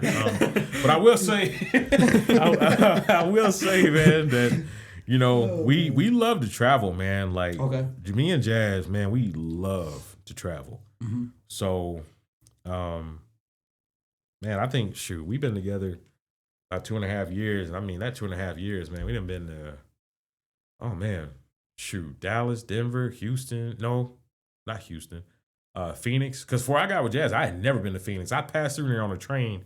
But I will say, I will say, man, that we love to travel, man. Like me and Jazz, man, we love to travel. Mm-hmm. So, man, I think we've been together about 2.5 years, and I mean that 2.5 years, man, we done been to. Oh man. Dallas, Denver, Houston. No, not Houston. Phoenix. Because before I got with Jazz, I had never been to Phoenix. I passed through there on a train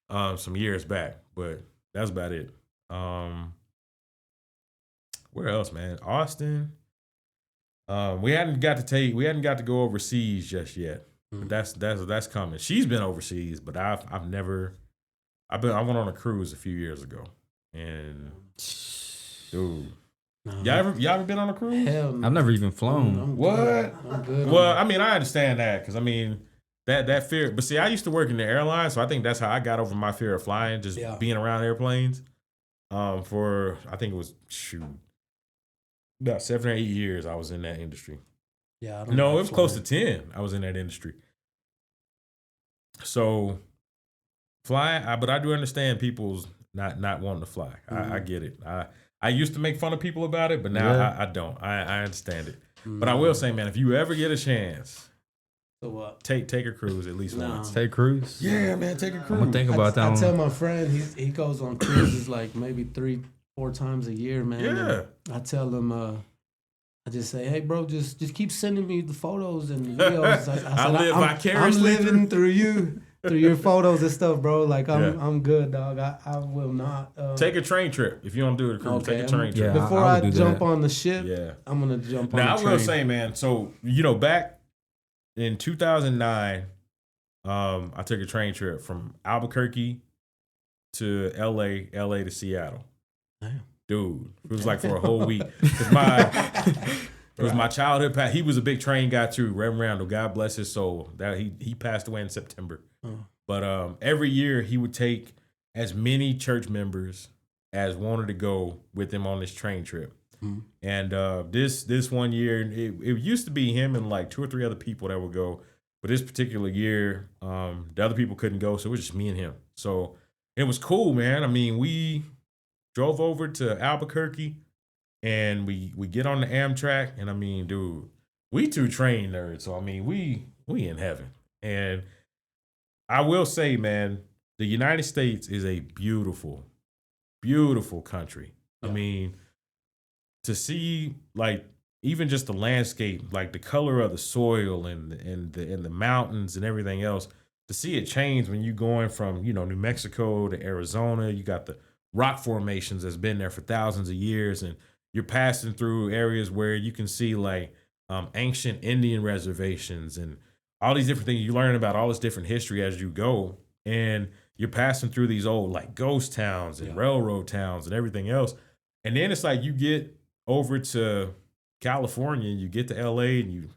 some years back, but that's about it. Where else, man? Austin. We hadn't got to go overseas just yet. But that's coming. She's been overseas, but I went on a cruise a few years ago. And dude. Y'all ever been on a cruise? Hell no. I've never even flown. What? I'm good. Well, I mean, I understand that because I mean that fear. But see, I used to work in the airline, so I think that's how I got over my fear of flying, just being around airplanes. For I think it was about 7 or 8 years I was in that industry. Yeah. No, it was close to 10. I was in that industry. So flying, but I do understand people's not wanting to fly. I get it. I used to make fun of people about it, but now I don't. I understand it. But I will say, man, if you ever get a chance, so what? Take a cruise at least once. Take a cruise? Yeah, man, take a cruise. I'm gonna think about that I one. tell my friend he goes on cruises like maybe 3-4 times a year, man. Yeah. And I tell him, I just say, hey, bro, just keep sending me the photos and videos. I live vicariously I'm living through you. Through your photos and stuff, bro. Like I'm good, dog. I will not take a train trip if you don't do it. Cruise, take a train trip. Before I jump on the ship. I'm gonna jump on. Now the I train. will say, man. So back in 2009, I took a train trip from Albuquerque to LA to Seattle. Damn. Dude, it was like for a whole week. It was my childhood path. He was a big train guy too, Reverend Randall. God bless his soul. That he passed away in September. But every year he would take as many church members as wanted to go with him on this train trip. And this one year, it used to be him and like 2 or 3 other people that would go. But this particular year, the other people couldn't go, so it was just me and him. So it was cool, man. I mean, we drove over to Albuquerque. And we get on the Amtrak, and I mean, dude, we 2 train nerds, so I mean, we in heaven. And I will say, man, the United States is a beautiful, beautiful country. Yeah. I mean, to see like even just the landscape, like the color of the soil and the mountains and everything else, to see it change when you going from, you know, New Mexico to Arizona. You got the rock formations that's been there for thousands of years, and you're passing through areas where you can see like ancient Indian reservations and all these different things. You learn about all this different history as you go, and you're passing through these old like ghost towns and railroad towns and everything else. And then it's like you get over to California, and you get to LA, and you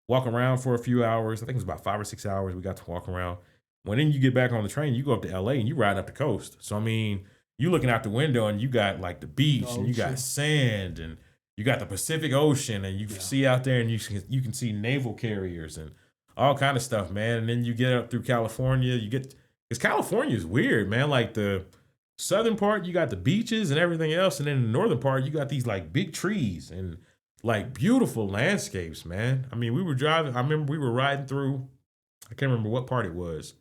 walk around for a few hours. I think it was about 5 or 6 hours we got to walk around. When then you get back on the train, you go up to LA and you ride up the coast. So I mean, you looking out the window and you got like the beach and you got sand and you got the Pacific Ocean, and you see out there and you can see naval carriers and all kind of stuff, man. And then you get up through California, because California is weird, man. Like the southern part, you got the beaches and everything else, and then in the northern part, you got these like big trees and like beautiful landscapes, man. I mean, we were driving. I remember we were riding through. I can't remember what part it was,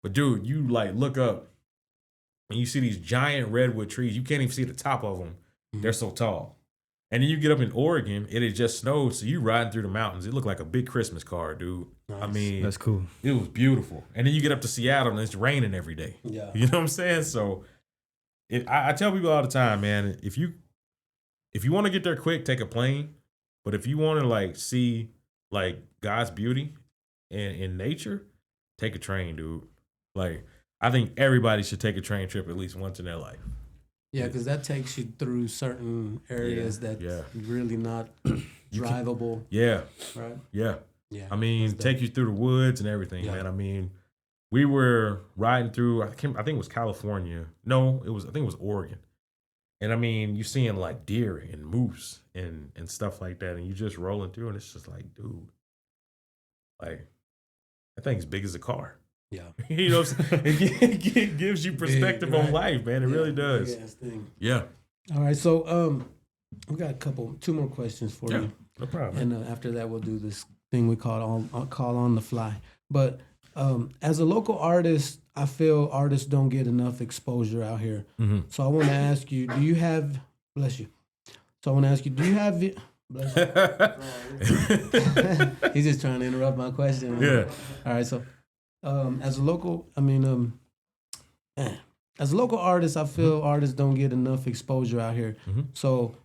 but dude, you like look up and you see these giant redwood trees. You can't even see the top of them. They're so tall. And then you get up in Oregon, it had just snowed, so you riding through the mountains. It looked like a big Christmas card, dude. Nice. I mean, that's cool. It was beautiful. And then you get up to Seattle and it's raining every day. Yeah, you know what I'm saying? So I tell people all the time, man, if you want to get there quick, take a plane. But if you want to like see like God's beauty in nature, take a train, dude. Like, I think everybody should take a train trip at least once in their life. Yeah, because that takes you through certain areas that really not drivable. Right? Yeah. I mean, take you through the woods and everything, man. I mean, we were riding through, I think it was California. No, I think it was Oregon. And I mean, you're seeing like deer and moose and stuff like that, and you just rolling through, and it's just like, dude, like that thing's big as a car. Yeah, you know, it gives you perspective on life, man. It really does. Thing. Yeah. All right, so we got two more questions for you. No problem. And after that, we'll do this thing we call on the fly. But as a local artist, I feel artists don't get enough exposure out here. Mm-hmm. So I want to ask you, do you have, bless you. So I want to ask you, do you have, bless you. He's just trying to interrupt my question. Yeah. All right. So as a local, as a local artist, I feel artists don't get enough exposure out here. Mm-hmm. So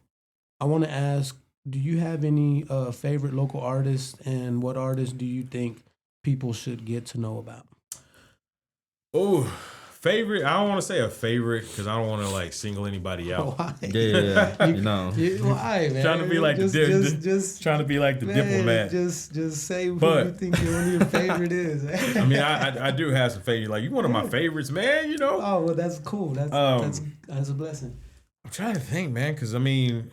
I want to ask, do you have any favorite local artists, and what artists do you think people should get to know about? Oh, favorite. I don't want to say a favorite because I don't want to like single anybody out. Why? Yeah. Why, man? Trying to be like trying to be like the diplomat. Just say who you think one of your favorite is. I mean, I do have some favorites. Like, you one of my favorites, man. You know. Oh well, that's cool. That's a blessing. I'm trying to think, man, because I mean,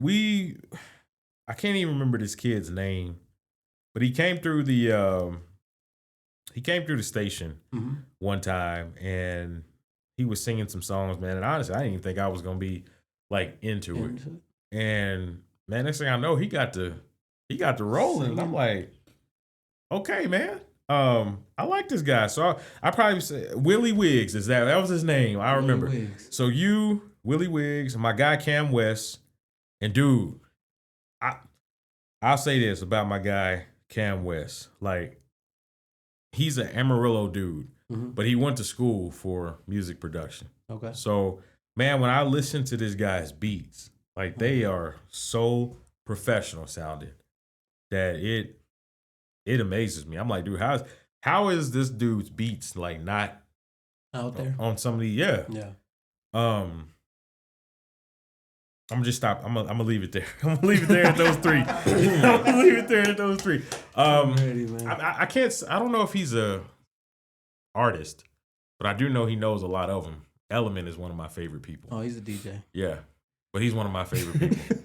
I can't even remember this kid's name, but he came through the station one time, and he was singing some songs, man. And honestly, I didn't even think I was gonna be like into it. And man, next thing I know, he got to rolling. And I'm like, okay, man. I like this guy. So I probably say Willie Wiggs. That was his name? I remember. So Willie Wiggs, my guy Cam West, and dude, I'll say this about my guy Cam West, like, he's an Amarillo dude, but he went to school for music production. Okay. So, man, when I listen to this guy's beats, like, they are so professional sounding that it amazes me. I'm like, dude, how is this dude's beats like not out there on some of the yeah. I'm gonna just stop. I'm gonna leave it there. I'm gonna leave it there at those three. I'm ready, man. I can't. I don't know if he's a artist, but I do know he knows a lot of them. Element is one of my favorite people. Oh, he's a DJ. Yeah, but he's one of my favorite people.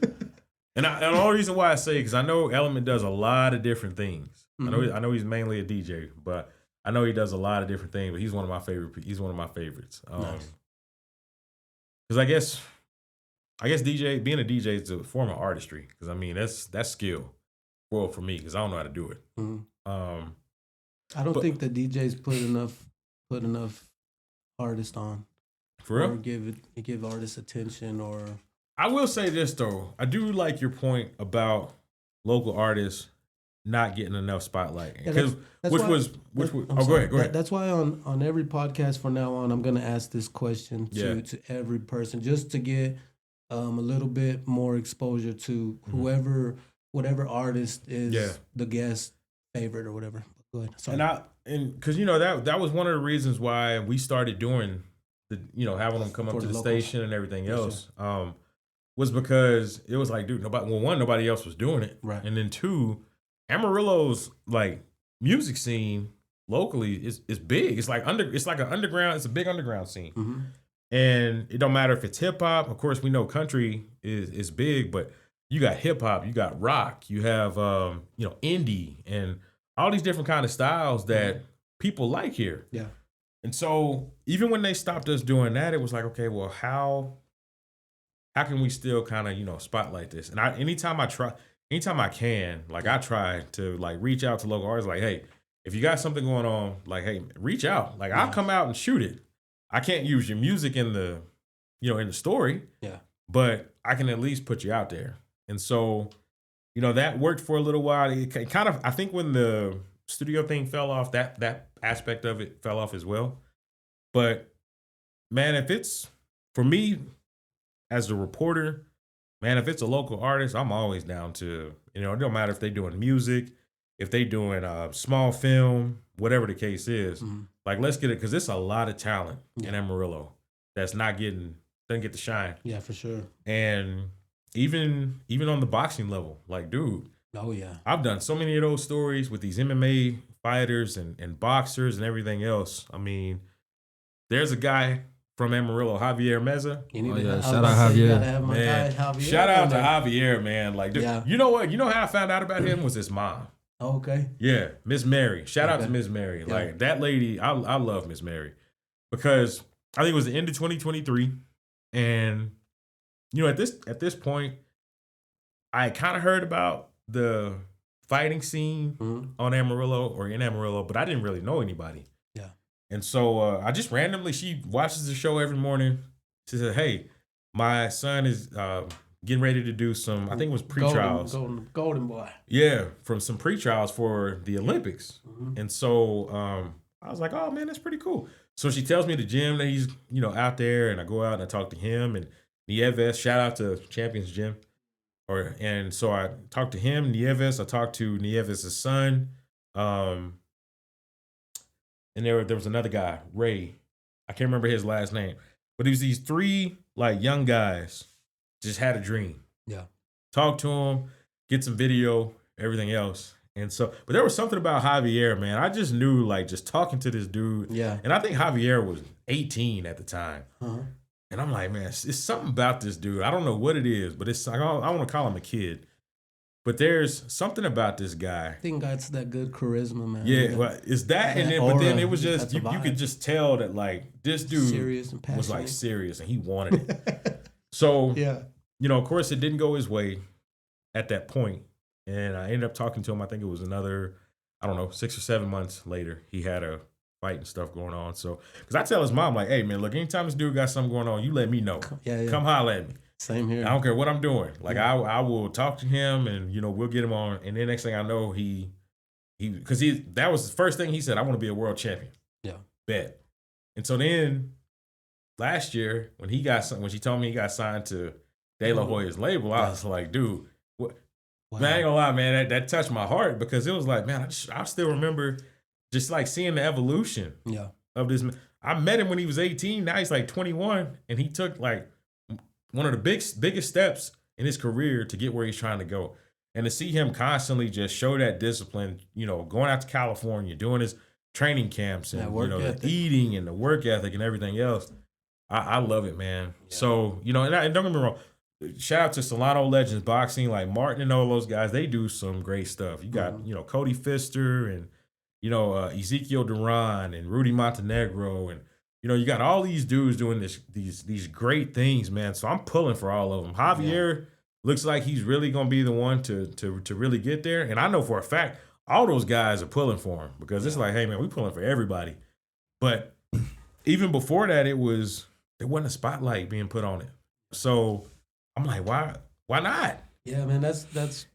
and the only reason why I say because I know Element does a lot of different things. I know he's mainly a DJ, but I know he does a lot of different things. But he's one of my favorite. He's one of my favorites. Nice. Because I guess being a DJ is a form of artistry. Because I mean that's skill. Well, for me, because I don't know how to do it. I don't think the DJs put enough artists on. For real? Or give artists attention or. I will say this though. I do like your point about local artists not getting enough spotlight. Because go ahead. That's why on every podcast from now on, I'm gonna ask this question to every person just to get a little bit more exposure to whatever artist is the guest favorite or whatever. Go ahead. Sorry. And because that was one of the reasons why we started doing having them come up to the station and everything else. Sure. Was because it was like, dude, nobody else was doing it, right? And then two, Amarillo's like music scene locally is big. It's like an underground. It's a big underground scene, and it don't matter if it's hip hop. Of course, we know country is big, but you got hip hop, you got rock, you have indie, and all these different kind of styles that people like here. Yeah. And so even when they stopped us doing that, it was like, okay, well, how can we still kind of spotlight this? And anytime I can, like I try to like reach out to local artists, like, hey, if you got something going on, like, hey, reach out. Like I'll come out and shoot it. I can't use your music in the in the story, but I can at least put you out there. And so that worked for a little while. It kind of, I think when the studio thing fell off, that aspect of it fell off as well. But man, if it's for me as a reporter, man, if it's a local artist, I'm always down to, it don't matter if they're doing music, if they doing small film, whatever the case is. Like, let's get it, because there's a lot of talent in Amarillo that's doesn't get to shine. Yeah, for sure. And even on the boxing level, like, dude. Oh, yeah. I've done so many of those stories with these MMA fighters and boxers and everything else. I mean, there's a guy from Amarillo, Javier Meza. Shout out Javier. Man, Javier. Shout out to Javier, man. Like, dude, you know what? You know how I found out about him was his mom. Oh, okay. Yeah, Miss Mary. Shout out to Miss Mary. Yeah. Like, that lady, I love Miss Mary. Because I think it was the end of 2023. And, at this point, I kind of heard about the fighting scene on Amarillo or in Amarillo, but I didn't really know anybody. Yeah. And so I just randomly, she watches the show every morning. She said, hey, my son is getting ready to do some, I think it was pre-trials. Golden boy. Yeah, from some pre-trials for the Olympics. And so I was like, oh man, that's pretty cool. So she tells me the gym that he's, out there, and I go out and I talk to him and Nieves. Shout out to Champions Gym. And so I talked to him, Nieves. I talked to Nieves' son. And there was another guy, Ray. I can't remember his last name. But it was these three like young guys just had a dream. Yeah. Talk to him, get some video, everything else. And so, but there was something about Javier, man. I just knew, like, just talking to this dude. Yeah. And I think Javier was 18 at the time. And I'm like, man, it's something about this dude. I don't know what it is, but it's, I want to call him a kid. But there's something about this guy. I think that's that good charisma, man. Yeah, well, it's that, and then, but then it was just, you could just tell that, like, this dude serious and was, like, serious, and he wanted it. So, of course, it didn't go his way at that point. And I ended up talking to him. I think it was another, 6 or 7 months later. He had a fight and stuff going on. So, because I tell his mom, like, hey, man, look, anytime this dude got something going on, you let me know. Come holler at me. Same here. I don't care what I'm doing. Like, I will talk to him, and, we'll get him on. And then next thing I know, that was the first thing he said, I want to be a world champion. Yeah. Bet. And so then last year, when she told me he got signed to De La Hoya's label, I was like, dude, what? Wow. Man, I ain't gonna lie, man, that touched my heart, because it was like, man, I still remember just like seeing the evolution of this. I met him when he was 18. Now he's like 21, and he took like one of the biggest steps in his career to get where he's trying to go. And to see him constantly just show that discipline, going out to California, doing his training camps, and the eating and the work ethic and everything else, I love it, man. Yeah. So, and don't get me wrong, shout out to Solano Legends Boxing, like Martin and all those guys. They do some great stuff. You got, Cody Pfister and, Ezekiel Duran and Rudy Montenegro. And, you got all these dudes doing these great things, man. So I'm pulling for all of them. Javier looks like he's really going to be the one to really get there. And I know for a fact, all those guys are pulling for him, because it's like, hey, man, we pulling for everybody. But even before that, there wasn't a spotlight being put on it. So I'm like, why not? Yeah, man, that's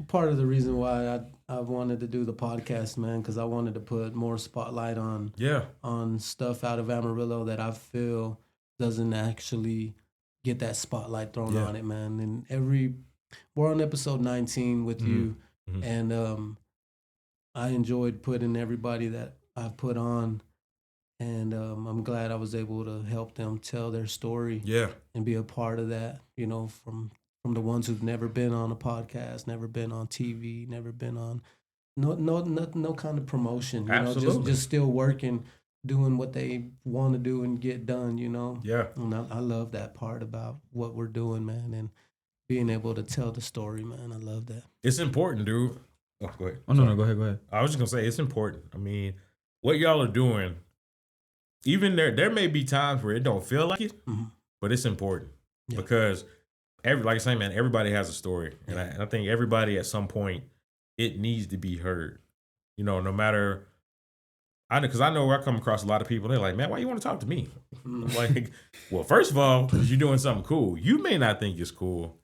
part of the reason why I wanted to do the podcast, man, because I wanted to put more spotlight on stuff out of Amarillo that I feel doesn't actually get that spotlight thrown on it, man. And we're on episode 19 with you, and I enjoyed putting everybody that I've put on, and I'm glad I was able to help them tell their story, and be a part of that. You know, from the ones who've never been on a podcast, never been on TV, never been on no kind of promotion. You Absolutely. know, just still working, doing what they want to do and get done. You know, And I love that part about what we're doing, man, and being able to tell the story, man. I love that. It's important, dude. Oh, go ahead. Oh, no, go ahead. I was just going to say, it's important. I mean, what y'all are doing, even there may be times where it don't feel like it, but it's important because, like I say, man, everybody has a story. And I think everybody at some point, it needs to be heard. You know, no matter, because I know I come across a lot of people, they're like, man, why you want to talk to me? I'm like, well, first of all, because you're doing something cool. You may not think it's cool,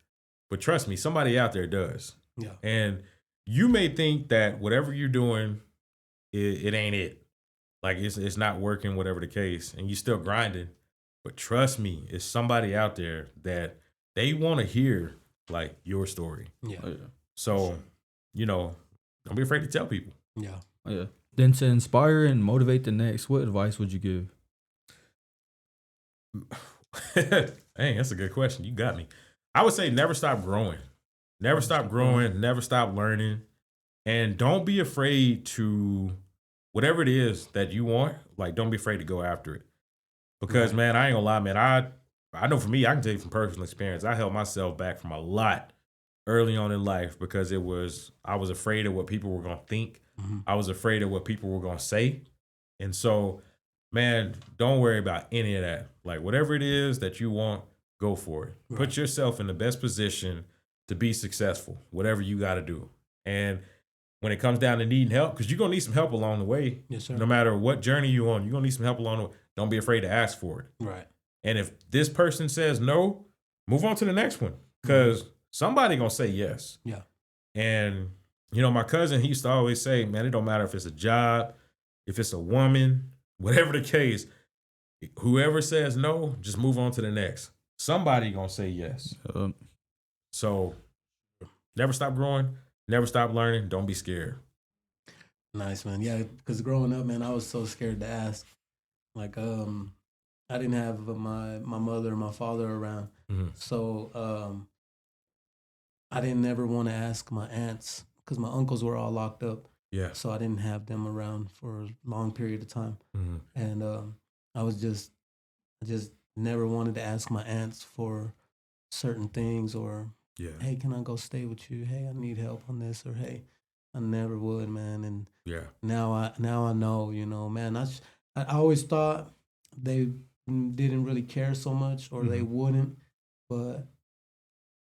but trust me, somebody out there does. Yeah. And you may think that whatever you're doing, it ain't it. Like it's not working, whatever the case, and you still grinding. But trust me, it's somebody out there that they want to hear like your story. Yeah. So, you know, don't be afraid to tell people. Yeah. Yeah. Then to inspire and motivate the next, what advice would you give? Dang, that's a good question. You got me. I would say never stop growing. Never stop growing, never stop learning, and don't be afraid to, whatever it is that you want, like don't be afraid to go after it. Because man, I ain't gonna lie, man, I know for me, I can tell you from personal experience, I held myself back from a lot early on in life because I was afraid of what people were gonna think. I was afraid of what people were gonna say. And so, man, don't worry about any of that. Like whatever it is that you want, go for it. Right. Put yourself in the best position to be successful, whatever you got to do. And when it comes down to needing help, because you're going to need some help along the way. Yes, sir. No matter what journey you're on, you're going to need some help along the way. Don't be afraid to ask for it. Right. And if this person says no, move on to the next one because somebody going to say yes. Yeah. And, you know, my cousin, he used to always say, man, it don't matter if it's a job, if it's a woman, whatever the case, whoever says no, just move on to the next. Somebody going to say yes. So never stop growing, never stop learning. Don't be scared. Nice, man. Yeah, because growing up, man, I was so scared to ask. Like, I didn't have my mother and my father around. So I didn't ever want to ask my aunts because my uncles were all locked up. Yeah. So I didn't have them around for a long period of time. And I just never wanted to ask my aunts for certain things or, hey, can I go stay with you? Hey, I need help on this. Or, hey, I never would, man. And now I know, you know, man, I always thought they didn't really care so much or they wouldn't, but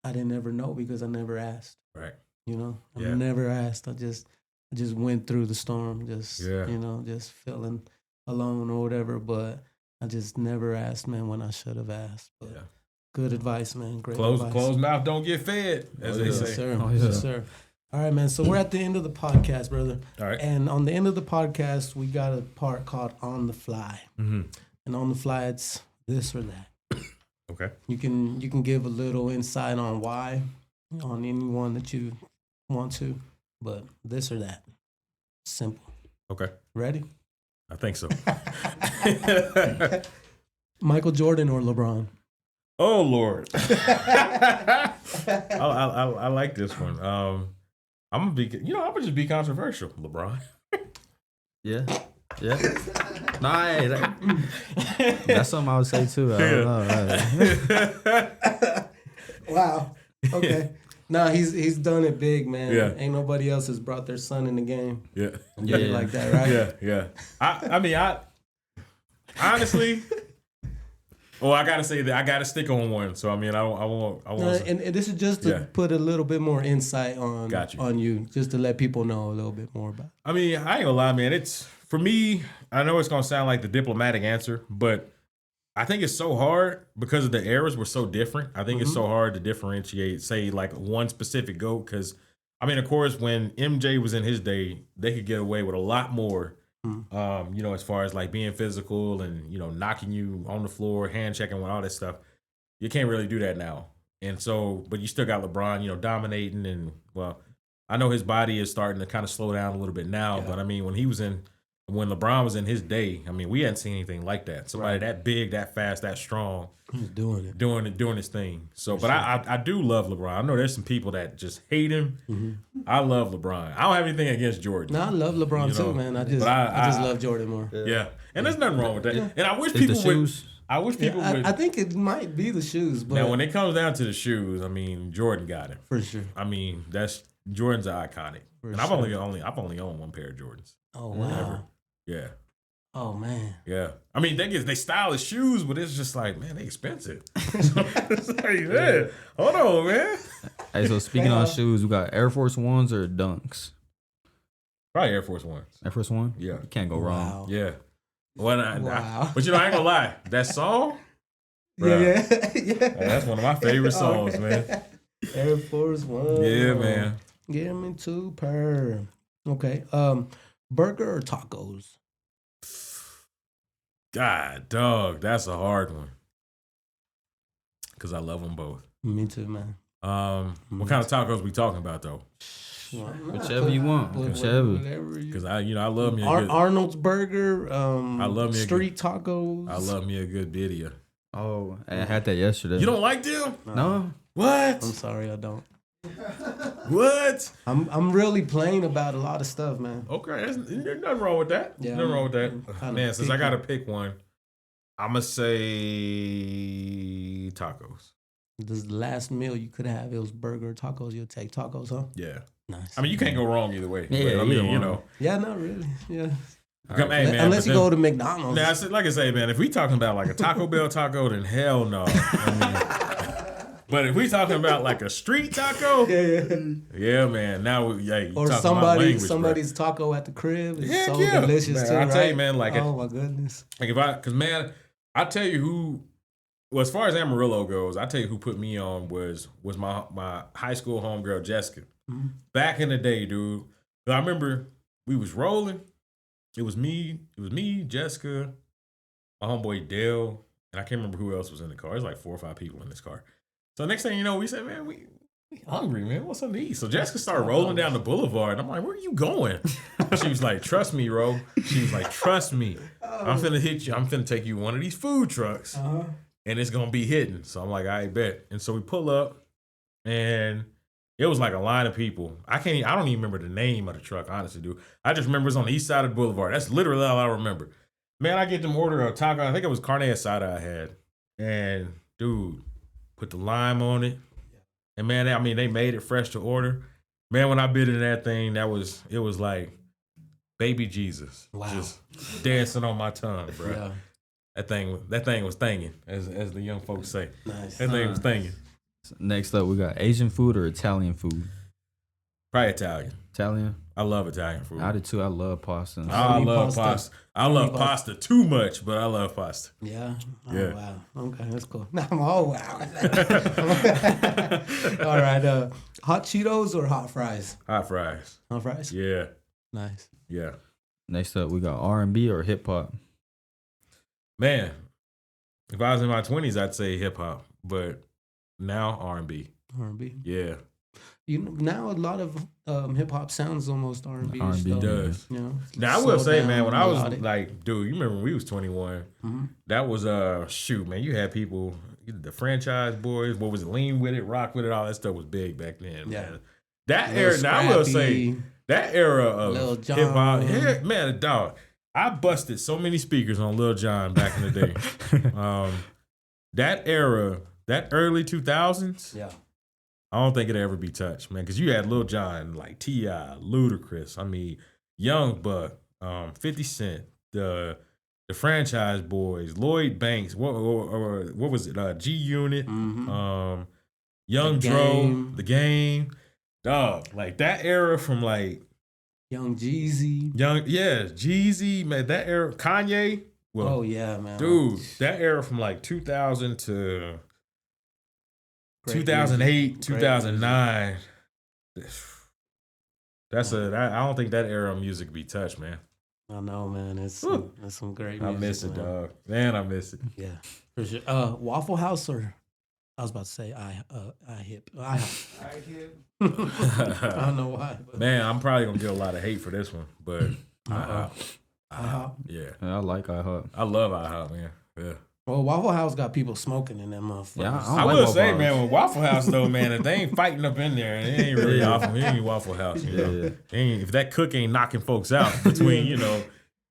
I didn't ever know because I never asked. Right. You know, I never asked. I just went through the storm, you know, just feeling alone or whatever, but I just never asked, man, when I should have asked. But good advice, man. Great advice. Closed mouth don't get fed, as they say. Yes, sir. Yes, sir. All right, man. So we're at the end of the podcast, brother. All right. And on the end of the podcast, we got a part called On the Fly. And on the fly, it's this or that. Okay. You can give a little insight on why, on anyone that you want to, but this or that. Simple. Okay. Ready? I think so. Michael Jordan or LeBron? Oh Lord. I like this one. I'm gonna just be controversial, LeBron. Yeah. Nah, that's something I would say too. I don't know. Wow. Okay. Nah, he's done it big, man. Yeah. Ain't nobody else has brought their son in the game. Yeah. Like that, right? Yeah. I mean, honestly, well, I gotta say that I gotta stick on one. So I mean, I won't. And this is just to put a little bit more insight on you, just to let people know a little bit more about it. I mean, I ain't gonna lie, man. It's for me. I know it's gonna sound like the diplomatic answer, but I think it's so hard because of the eras were so different. I think it's so hard to differentiate, say, like one specific GOAT. Because, I mean, of course, when MJ was in his day, they could get away with a lot more, you know, as far as like being physical and, you know, knocking you on the floor, hand checking, and all that stuff. You can't really do that now. And so, but you still got LeBron, you know, dominating. And, well, I know his body is starting to kind of slow down a little bit now. But, I mean, when LeBron was in his day, I mean, we hadn't seen anything like that. Somebody that big, that fast, that strong. He's doing his thing. So, but I do love LeBron. I know there's some people that just hate him. I love LeBron. I don't have anything against Jordan. No, I love LeBron too, man. I just love Jordan more. Yeah. And there's nothing wrong with that. And I wish people would. I wish people would. I think it might be the shoes, but now when it comes down to the shoes, I mean, Jordan got it for sure. I mean, Jordan's iconic. And I've only owned one pair of Jordans. Oh wow. Ever. Yeah. Oh man. Yeah. I mean, they stylish shoes, but it's just like, man, they expensive. It's like, man, hold on, man. Hey, so speaking on shoes, we got Air Force Ones or Dunks? Probably Air Force Ones. Air Force One? Yeah. You can't go wrong. Yeah. Well, wow. But you know, I ain't gonna lie. That song, yeah. That's one of my favorite songs, man. Air Force One. Yeah, man. Give me 2 pair. Okay. Burger or tacos? God, dog, that's a hard one. Cause I love them both. Me too, man. What kind of tacos we talking about though? Whichever you want. Whichever. Cause I love me a good Arnold's Burger. I love me street tacos. I love me a good video. Oh, I had that yesterday. You don't like them? No. What? I'm sorry, I don't. What? I'm really plain about a lot of stuff, man. Okay, there's nothing wrong with that. Yeah, nothing wrong with that. Man, since I gotta pick one, I'ma say tacos. This is the last meal you could have. It was burger or tacos. You'll take tacos, huh? Yeah. Nice. I mean, you can't go wrong either way. Yeah, but, I mean, you know. Yeah, not really. Yeah. Hey, man, unless you go to McDonald's. Now, like I say, man, if we talking about like a Taco Bell taco, then hell no. I mean, but if we talking about like a street taco, yeah, man. Now, you or somebody's taco at the crib is so delicious man, too. I right? tell you, man, like oh my goodness. Like cause man, I tell you who. Well, as far as Amarillo goes, I tell you who put me on was my high school homegirl Jessica. Back in the day, dude. I remember we was rolling. It was me, Jessica, my homeboy Dale, and I can't remember who else was in the car. It was like 4 or 5 people in this car. So next thing you know, we said, man, we hungry, man. What's something to eat? So Jessica started rolling down the boulevard. And I'm like, where are you going? She was like, trust me, Ro. She was like, trust me. I'm finna hit you. I'm finna take you one of these food trucks. And it's gonna be hidden. So I'm like, I bet. And so we pull up, and it was like a line of people. I don't even remember the name of the truck, honestly, dude. I just remember it's on the east side of the boulevard. That's literally all I remember. Man, I get them order a taco. I think it was carne asada I had. And dude, put the lime on it. And man, they made it fresh to order. Man, when I bit into that thing, it was like baby Jesus. Wow. Just dancing on my tongue, bro. Yeah. That thing was thinging, as the young folks say. Nice. That thing was thinging. Next up, we got Asian food or Italian food? Probably Italian. Italian? I love Italian food. I do too. I love pasta. I love pasta. I love pasta too much, but I love pasta. Yeah. Oh, yeah. Wow. Okay, that's cool. Oh wow. All right. Hot Cheetos or hot fries? Hot fries. Hot fries. Yeah. Nice. Yeah. Next up, we got R&B or hip hop? Man, if I was in my 20s, I'd say hip hop, but now R&B. R&B. Yeah. You know, now a lot of hip hop sounds almost R&B. R&B does. You know, now I will say, man, when I was melodic. like, dude, you remember when we was 21? That was shoot, man. You had people, the franchise boys. What was it? Lean with it, rock with it. All that stuff was big back then. Yeah. Man. That era. Now I will say that era of hip hop. Yeah, man, dog. I busted so many speakers on Lil Jon back in the day. That era, that early 2000s. Yeah. I don't think it'll ever be touched, man, because you had Lil Jon, like T.I., Ludacris, I mean, Young Buck, 50 Cent, the franchise boys, Lloyd Banks, what was it? G Unit, Young Dro, The Game, dog, like that era from like Young Jeezy, Jeezy, man, that era, Kanye, Well, oh yeah, man, dude, that era from like 2000 to Great 2008, music. 2009. I don't think that era of music be touched, man. I know, man. It's some great music. I miss it, man. dog. Man, I miss it. Yeah, for sure. Waffle House or I was about to say I hip. I hip. I don't know why. But. Man, I'm probably gonna get a lot of hate for this one, but IHOP. Yeah, I like IHOP. I love IHOP, man. Yeah. Well, Waffle House got people smoking in that motherfucker. Yeah, I like will Waffle say, House. man, with Waffle House though, man, if they ain't fighting up in there, it ain't really Waffle. It ain't Waffle House, you know. If that cook ain't knocking folks out between, you know,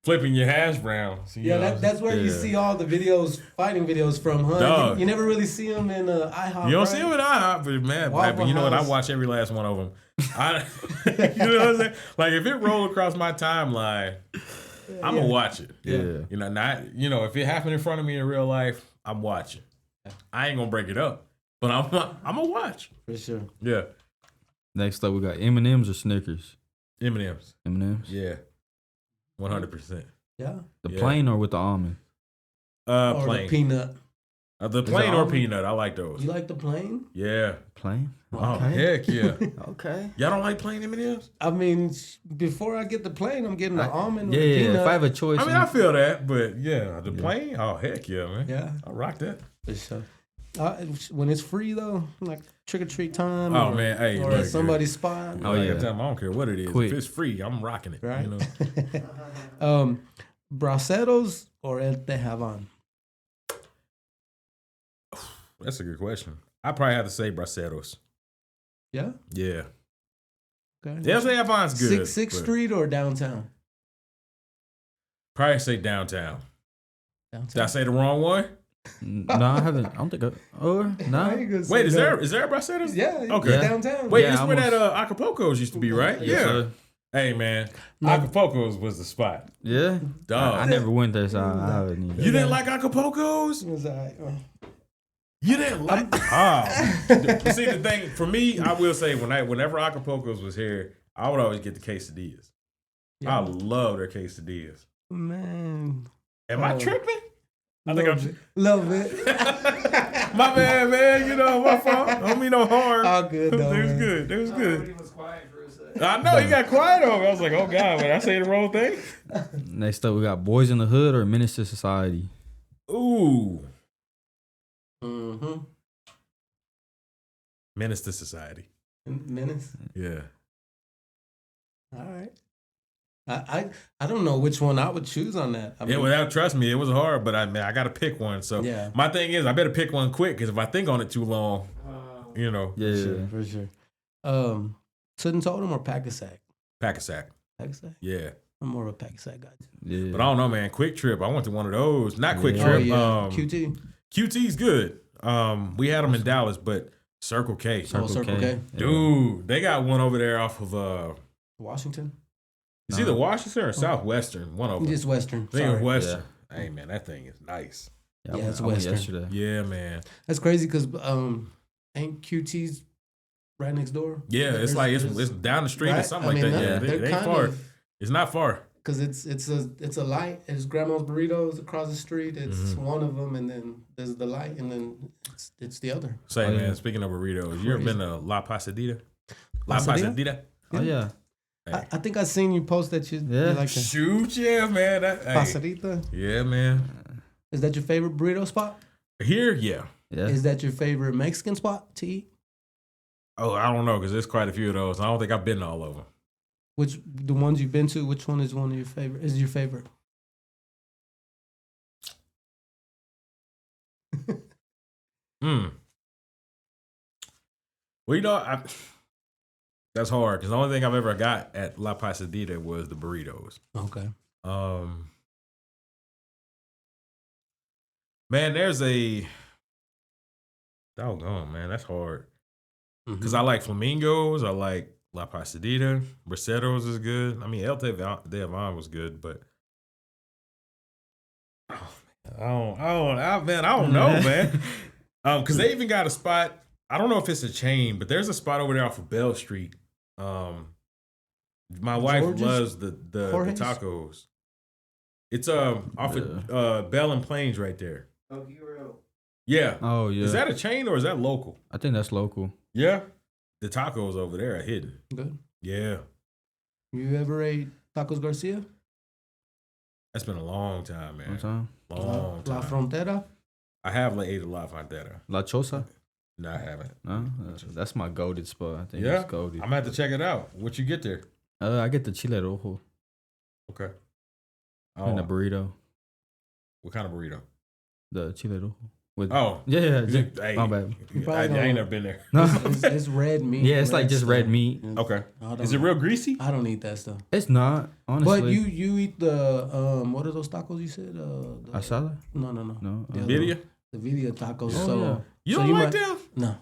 flipping your hash browns. That's where you see all the videos, fighting videos from, huh? Dog. You never really see them in IHOP. You don't right? see them at IHOP, but man, Waffle you know what? I House. watch every last one of them. You know what I'm saying? Like if it roll across my timeline, I'm gonna watch it. Yeah. You know, if it happened in front of me in real life, I'm watching. I ain't gonna break it up, but I'm gonna watch. For sure. Yeah. Next up, we got M&M's or Snickers. M&M's. M&M's. Yeah. 100%. Yeah. The Yeah. plain or with the almond? Or Plain. the peanut. The plain it or almond? peanut. I like those. You like the plain? Yeah. Plain. Oh Okay. heck yeah. Okay. Y'all don't like plain M&M's? I mean, before I get the plain, I'm getting the almond Yeah, or the peanut. if I have a choice. I mean, I feel that, but yeah, the plain. Oh heck yeah, man. Yeah. I rock that. For sure. When it's free though, like trick or treat time. Oh or, man, hey, or look, at somebody's spot. Oh, like yeah. I tell 'em, I don't care what it is. Quick. If it's free, I'm rocking it. Right. You know. Braceros or El Tejaban? That's a good question. I probably have to say Braceros. Yeah. Yeah. Okay. El Tejaban's good. Sixth but Street or downtown? Probably say downtown. Did I Downtown. say the wrong one? No, I haven't. I don't think I. Oh, no. Wait, is there a Braceros? Yeah. Okay. It's downtown. Wait, Yeah, this is where almost. that Acapulco's used to be, right? Yes, sir. Hey man, No. Acapulco's was the spot. Yeah. Dog. I never went there, so I haven't either. You didn't like Acapulco's? It was alright. You didn't like? See, the thing for me, I will say whenever Acapulco's was here, I would always get the quesadillas. I love their quesadillas. Man. Am I tripping? I think I'm. Love it. My bad, man. You know my fault. I don't mean no harm. All good though. It was man. good. It was good. I know he got quiet over. I was like, oh god, did I say the wrong thing? Next up, we got Boys in the Hood or Menace to Society. Ooh, Mm-hmm. Menace to Society. Menace. Yeah. All right. I don't know which one I would choose on that. I mean, Without trust me, it was hard, but I got to pick one. So Yeah. my thing is, I better pick one quick because if I think on it too long, you know, Yeah. for sure. Sudden Totem or Pack-a-Sack? Pack-a-Sack. Pack-a-Sack. Yeah. I'm more of a Pack-a-Sack guy. Yeah. But I don't know, man. Quick Trip. I went to one of those. Not Quick Yeah. Oh Trip. yeah, QT. QT's good. We had them in Dallas, but Circle K. Circle K. Dude, they got one over there off of Washington. it's either Washington or Southwestern. One of them. Just Western. I think Sorry. it's Western. Hey man, that thing is nice. Yeah, Yeah, it's I went Western. yesterday. Yeah, man. That's crazy because ain't QT's right next door? Yeah, it's like it's down the street or Right? something I like mean, that. Yeah, they're it ain't kind far. of- It's not far. Because it's a light. It's Grandma's Burritos across the street. It's Mm-hmm. one of them, and then there's the light, and then it's the other. Say Oh, man, yeah. speaking of burritos, you ever been to La Pasadita? La Pasadita? Pasadita? Oh, yeah. I think I seen you post that you Yeah. like that. Shoot, yeah, man. Hey. Pasadita. Yeah, man. Is that your favorite burrito spot? Here, yeah. Yeah. Is that your favorite Mexican spot to eat? Oh, I don't know because there's quite a few of those. I don't think I've been to all of them. Which the ones you've been to? Which one is one of your favorite? Is your favorite? Well, you know, that's hard because the only thing I've ever got at La Pasadita was the burritos. Okay. Man, there's a doggone man. That's hard because Mm-hmm. I like flamingos. I like La Pasadita. Braceros is good. I mean, El Tejaban was good, but I don't know, man. Because they even got a spot. I don't know if it's a chain, but there's a spot over there off of Bell Street. My wife George's? loves the Jorge's? tacos. It's off of Bell and Plains right there. Yeah. Oh yeah. Is that a chain or is that local? I think that's local. Yeah. The tacos over there are hidden. Good. Yeah. You ever ate Tacos Garcia? That's been a long time, man. Long time. Long La time. Frontera? I have ate a La Frontera. La Chosa. No, I haven't. No, that's my goated spot. I think Yeah. it's goated. I'm gonna have to check it out. What you get there? I get the chile rojo Okay. and the burrito. What kind of burrito? The chile rojo. With, Oh. yeah. Hey, my bad. I ain't never been there. No. It's red meat. Yeah, it's like just red meat. Okay. Is it real greasy? I don't eat that stuff. It's not, honestly. But you eat the what are those tacos you said? The asada? No. No. The other Video? one. The video tacos. Oh, so yeah. You so don't like might- them? No.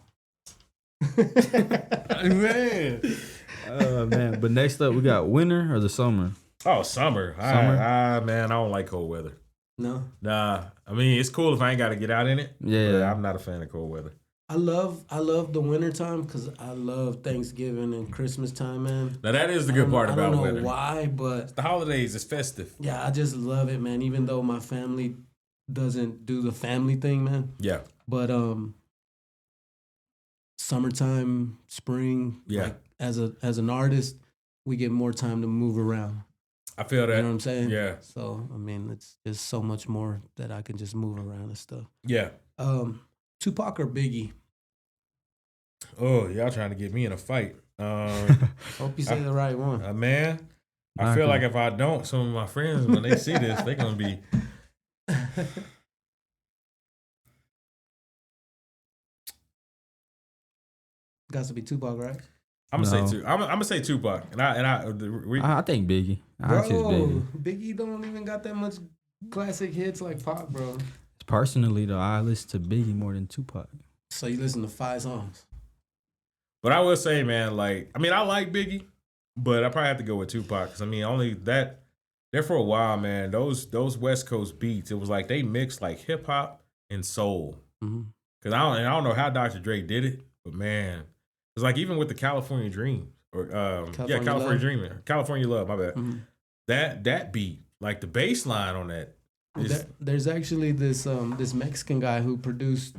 Man. Man. But next up, we got winter or the summer. Oh, summer. Summer? Man, I don't like cold weather. No. Nah. I mean, it's cool if I ain't got to get out in it. Yeah. But I'm not a fan of cold weather. I love the winter time because I love Thanksgiving and Christmas time, man. Now, that is the good part about I don't know winter. why, but The holidays is festive. yeah, I just love it, man. Even though my family doesn't do the family thing, man. Yeah. But summertime, spring, Yeah. like as an artist, we get more time to move around. I feel You that. know what I'm saying? Yeah. So I mean, it's just so much more that I can just move around and stuff. Yeah. Tupac or Biggie? Oh, y'all trying to get me in a fight. Hope you say the right one. Man, I feel like if I don't, some of my friends, when they see this, they're going to be... Got to be Tupac, right? I'm gonna say I'm gonna say Tupac, I think Biggie. I choose Bro, Biggie. Biggie don't even got that much classic hits like Pac, bro. Personally, though, I listen to Biggie more than Tupac. So you listen to 5 songs. But I will say, man, like, I mean, I like Biggie, but I probably have to go with Tupac because I mean, only that there for a while, man. Those West Coast beats, it was like they mixed like hip hop and soul. Mm-hmm. Cause I don't know how Dr. Dre did it, but man, it's like even with the California Dream or California Dreaming, California Love, my bad. Mm-hmm. That beat, like the bass line on that. There's actually this Mexican guy who produced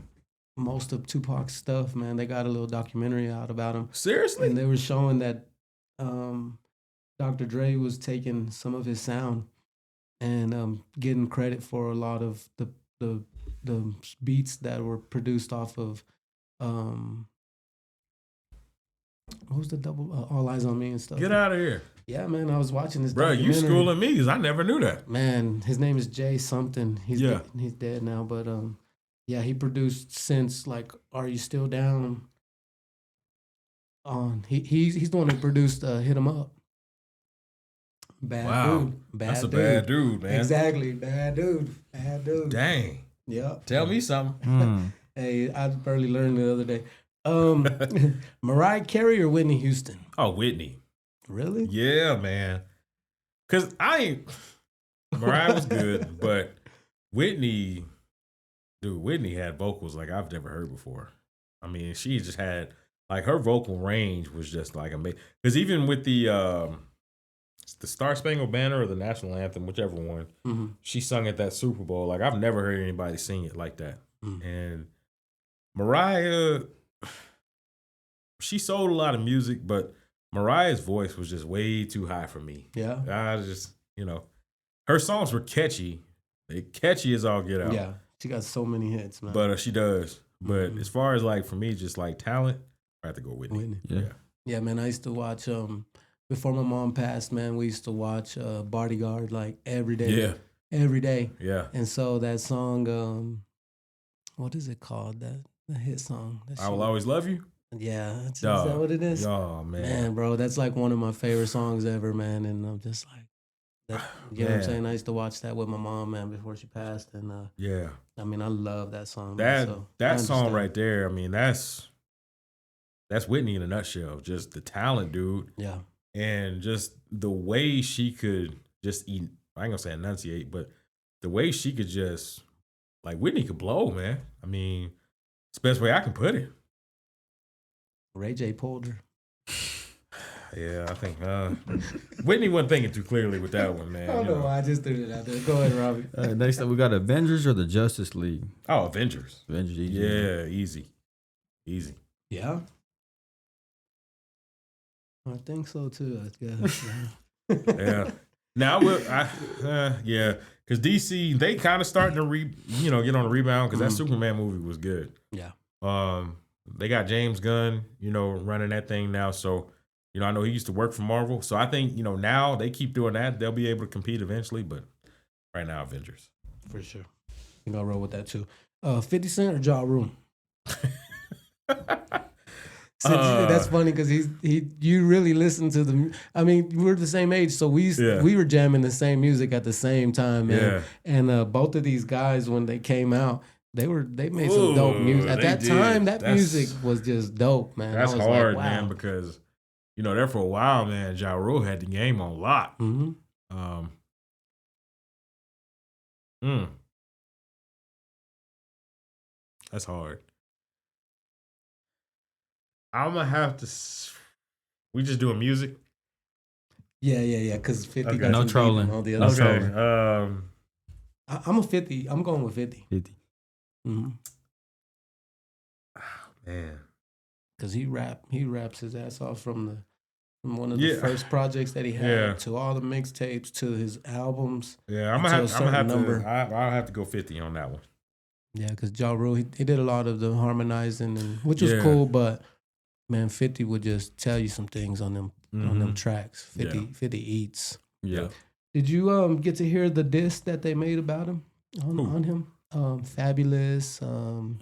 most of Tupac's stuff, man. They got a little documentary out about him. Seriously? And they were showing that Dr. Dre was taking some of his sound and getting credit for a lot of the beats that were produced off of what was the double All Eyes on Me and stuff. Get out of here. Yeah, man, I was watching this Bro, you schooling me because I never knew that. Man, his name is Jay something. He's dead now, but yeah, he produced since like Are You Still Down? He's the one that produced Hit 'Em Up. Bad dude. That's a bad dude, man. Exactly. Bad dude. Bad dude. Dang. Yep. Tell me something. Hey, I barely learned the other day. Mariah Carey or Whitney Houston? Oh, Whitney. Really? Yeah, man. Cause Mariah was good, but Whitney had vocals like I've never heard before. I mean, she just had like her vocal range was just like amazing. Cause even with the Star Spangled Banner or the National Anthem, whichever one, she sung at that Super Bowl. Like I've never heard anybody sing it like that. And Mariah, she sold a lot of music, but Mariah's voice was just way too high for me. Yeah. I just, her songs were catchy. They catchy as all get out. Yeah. She got so many hits, man. But she does. But as far as like for me, just like talent, I have to go with Whitney. Yeah, man. I used to watch before my mom passed, man, we used to watch Bodyguard like every day. Yeah. Every day. Yeah. And so that song, what is it called? The hit song. I Will Always Love You? Yeah. Is that what it is? Oh, man. Man, bro, that's like one of my favorite songs ever, man. And I'm just like, you know what I'm saying? I used to watch that with my mom, man, before she passed. And yeah. I mean, I love that song. That song right there, I mean, that's Whitney in a nutshell. Just the talent, dude. Yeah. And just the way she could just I ain't gonna say enunciate, but the way she could just, like, Whitney could blow, man. I mean, it's the best way I can put it. Ray J pulled her. Yeah, I think Whitney wasn't thinking too clearly with that one, man. I don't know why I just threw it out there. Go ahead, Robbie. Next up, we got Avengers or the Justice League. Oh, Avengers. Avengers, easy. Yeah, easy. Yeah. I think so too. I guess. Yeah. Now yeah, because DC they kind of starting to get on the rebound because that Superman movie was good. Yeah. They got James Gunn, running that thing now. So, I know he used to work for Marvel. So I think now they keep doing that, they'll be able to compete eventually. But right now, Avengers for sure. You gonna roll with that too. 50 Cent or Ja Rule? That's funny because you really listen to the. I mean, we're the same age, so we were jamming the same music at the same time, man. Yeah. And both of these guys, when they came out, they made some dope music at that time. That's music was just dope, man. That's hard, like, wow. Man, because there for a while, man, Ja Rule had the game on lock. Mm-hmm. That's hard. I'm gonna have to. We just doing music. Yeah. Because 50. Okay. No trolling. All the other okay. I'm a 50. I'm going with 50. 50. Mm-hmm. Oh, man. Because he raps his ass off from one of the first projects that he had to all the mixtapes to his albums. Yeah, I'll have to go 50 on that one. Yeah, because Ja Rule he did a lot of the harmonizing which was cool, but. Man, 50 would just tell you some things on them tracks. 50 eats. Yeah. Did you get to hear the diss that they made about him on him? Fabulous.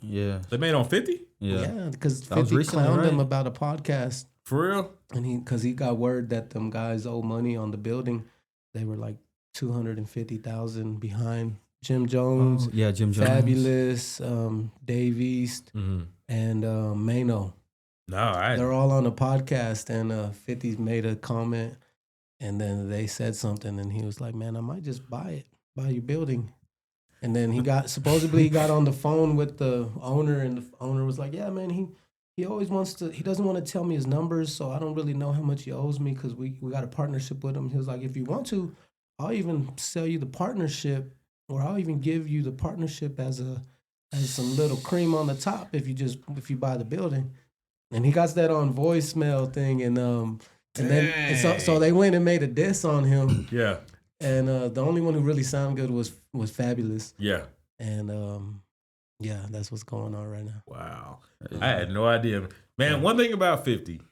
Yeah. They made on 50? Yeah, because 50 clowned him about a podcast. For real? And because he got word that them guys owe money on the building. They were like $250,000 behind Jim Jones. Jim Jones. Fabulous, Dave East, and Mano. They're all on the podcast, and 50's made a comment, and then they said something, and he was like, "Man, I might just buy your building." And then he got on the phone with the owner, and the owner was like, "Yeah, man, he always he doesn't want to tell me his numbers, so I don't really know how much he owes me because we got a partnership with him." He was like, "If you want to, I'll even sell you the partnership, or I'll even give you the partnership as some little cream on the top if you buy the building." And he got that on voicemail thing, and so they went and made a diss on him. Yeah. And the only one who really sounded good was Fabulous. Yeah. And that's what's going on right now. Wow. I had no idea. Man, one thing about 50,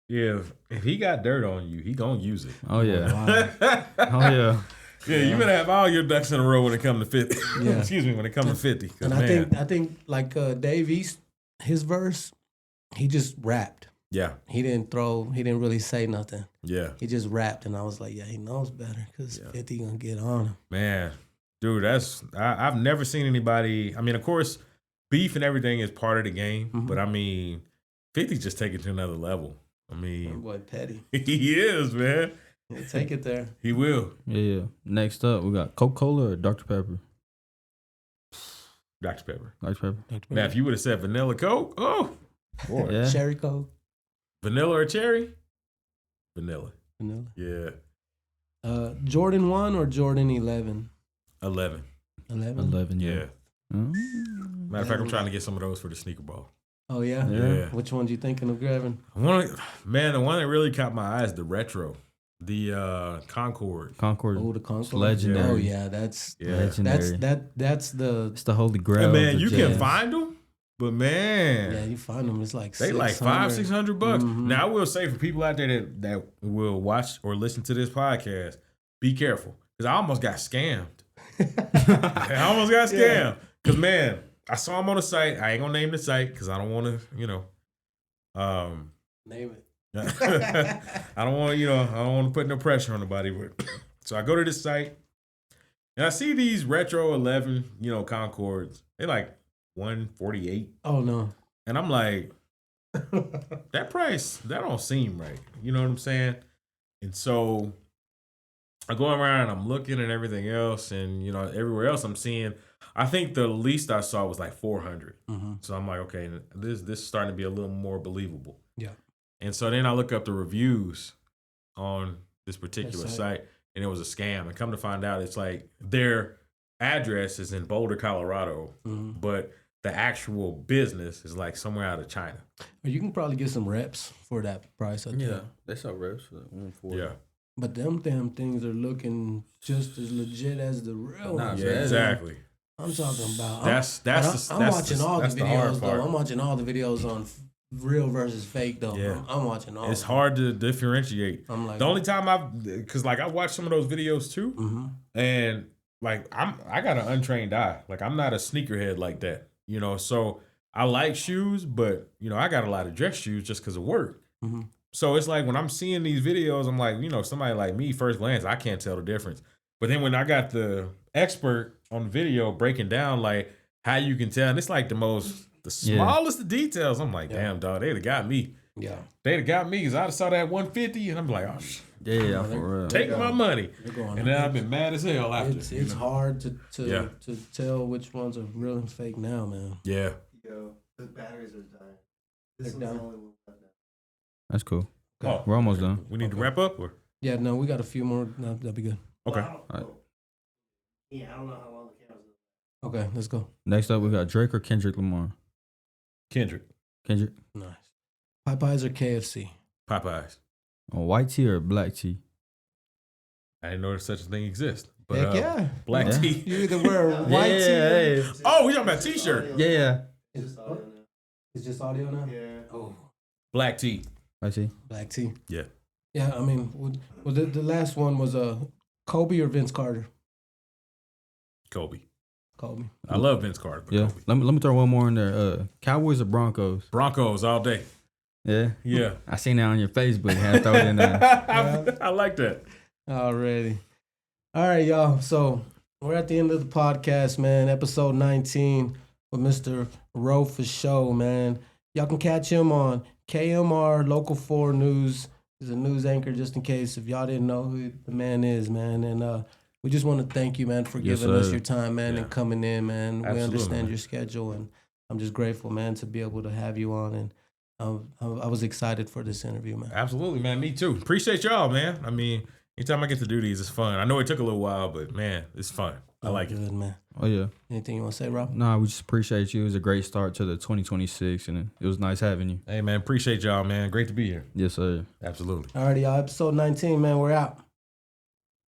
if he got dirt on you, he gonna use it. Oh yeah. Wow. Oh yeah. Yeah, you better have all your ducks in a row when it comes to 50. Yeah. Excuse me, when it comes to 50. And I think like Dave East, his verse. He just rapped. Yeah. He didn't really say nothing. Yeah. He just rapped, and I was like, yeah, he knows better because 50 gonna get on him. Man, dude, I've never seen anybody. I mean, of course, beef and everything is part of the game, but I mean, 50's just take it to another level. I mean, boy, petty. He is, man. He'll take it there. He will. Yeah. Next up, we got Coca-Cola or Dr. Pepper? Dr. Pepper. Dr. Pepper. Now, if you would have said vanilla Coke, oh. Boy. Yeah. Cherry Coke. Vanilla or cherry? Vanilla. Yeah. Jordan 1 or Jordan 11? 11. 11? Yeah. Matter of fact, I'm trying to get some of those for the sneaker ball. Oh, yeah? Yeah. Which ones you thinking of grabbing? The one that really caught my eye is the retro. The Concord. Oh, the Concord. Legendary. Oh, yeah. That's legendary. That's the... It's the holy grail. And man, you can find them. But man, yeah, you find them. It's like they like $500-$600. Mm-hmm. Now I will say for people out there that will watch or listen to this podcast, be careful because I almost got scammed. Because man, I saw them on the site. I ain't gonna name the site because I don't want to, name it. I don't want to put no pressure on nobody. But so I go to this site and I see these retro 11, Concords. They like $148. Oh no. And I'm like, that price, that don't seem right. You know what I'm saying? And so I go around, I'm looking at everything else, and everywhere else I'm seeing, I think the least I saw was like $400. Mm-hmm. So I'm like, okay, this is starting to be a little more believable. Yeah. And so then I look up the reviews on this particular That's site, and it was a scam. And come to find out, it's like their address is in Boulder, Colorado, but the actual business is like somewhere out of China. You can probably get some reps for that price. I think. Yeah, they sell reps for 140. Yeah. But them damn things are looking just as legit as the real ones. Yeah, exactly. I'm talking about. I'm watching all the videos though. part. I'm watching all the videos on real versus fake though. Yeah. I'm watching all. It's hard to differentiate. I'm like the only time because like I watched some of those videos too, and like I got an untrained eye. Like I'm not a sneakerhead like that, you know. So I like shoes, but you know I got a lot of dress shoes just because of work. So it's like when I'm seeing these videos, I'm like, you know, somebody like me, first glance, I can't tell the difference. But then when I got the expert on the video breaking down like how you can tell, and it's like the smallest of details, I'm like, damn, dog, they'd have got me. Yeah. They'd have got me because I'd have saw that 150 and I'm like, oh, Yeah, for real. take my money. And then I've been mad as hell after. It's hard to tell which ones are real and fake now, man. Yeah. Yo, the batteries are dying. This They're one's down. the only one left now. That's cool. Oh, We're almost done. we need to wrap up or? Yeah, no, we got a few more. No, that'll be good. Okay. Well, I don't Alright. know. Yeah, I don't know how long the cameras are. Okay, let's go. Next up, we got Drake or Kendrick Lamar. Kendrick. Kendrick. Nice. Popeyes or KFC? Popeyes. White tea or black tea? I didn't know such a thing exists. But Heck yeah. black Yeah. tea. You either wear a white tee. Hey. Oh, we talking about t-shirt. Yeah. It's just audio now. It's just audio now? Yeah. Oh, Black tea. White tea. black tea. Yeah. Yeah, I mean, well, the last one was Kobe or Vince Carter? Kobe. Kobe. I love Vince Carter. But Yeah. Kobe. Let me throw one more in there. Cowboys or Broncos? Broncos all day. Yeah. Yeah. I seen that on your Facebook. Had to throw it in there. I like that. Already. All right, y'all. So we're at the end of the podcast, man. Episode 19 with Mr. Ro4Show, man. Y'all can catch him on KMR Local 4 News. He's a news anchor, just in case if y'all didn't know who the man is, man. And we just want to thank you, man, for Yes, giving us sir. your time, man, and coming in, man. We Absolutely, understand man. your schedule, and I'm just grateful, man, to be able to have you on. And I was excited for this interview, man. Absolutely, man. Me too. Appreciate y'all, man. I mean, anytime I get to do these, it's fun. I know it took a little while, but man, it's fun. I like it. Good, man. Oh, yeah. Anything you want to say, Rob? Nah, we just appreciate you. It was a great start to the 2026, and it was nice having you. Hey, man. Appreciate y'all, man. Great to be here. Yes, sir. Absolutely. All righty, y'all. Episode 19, man. We're out.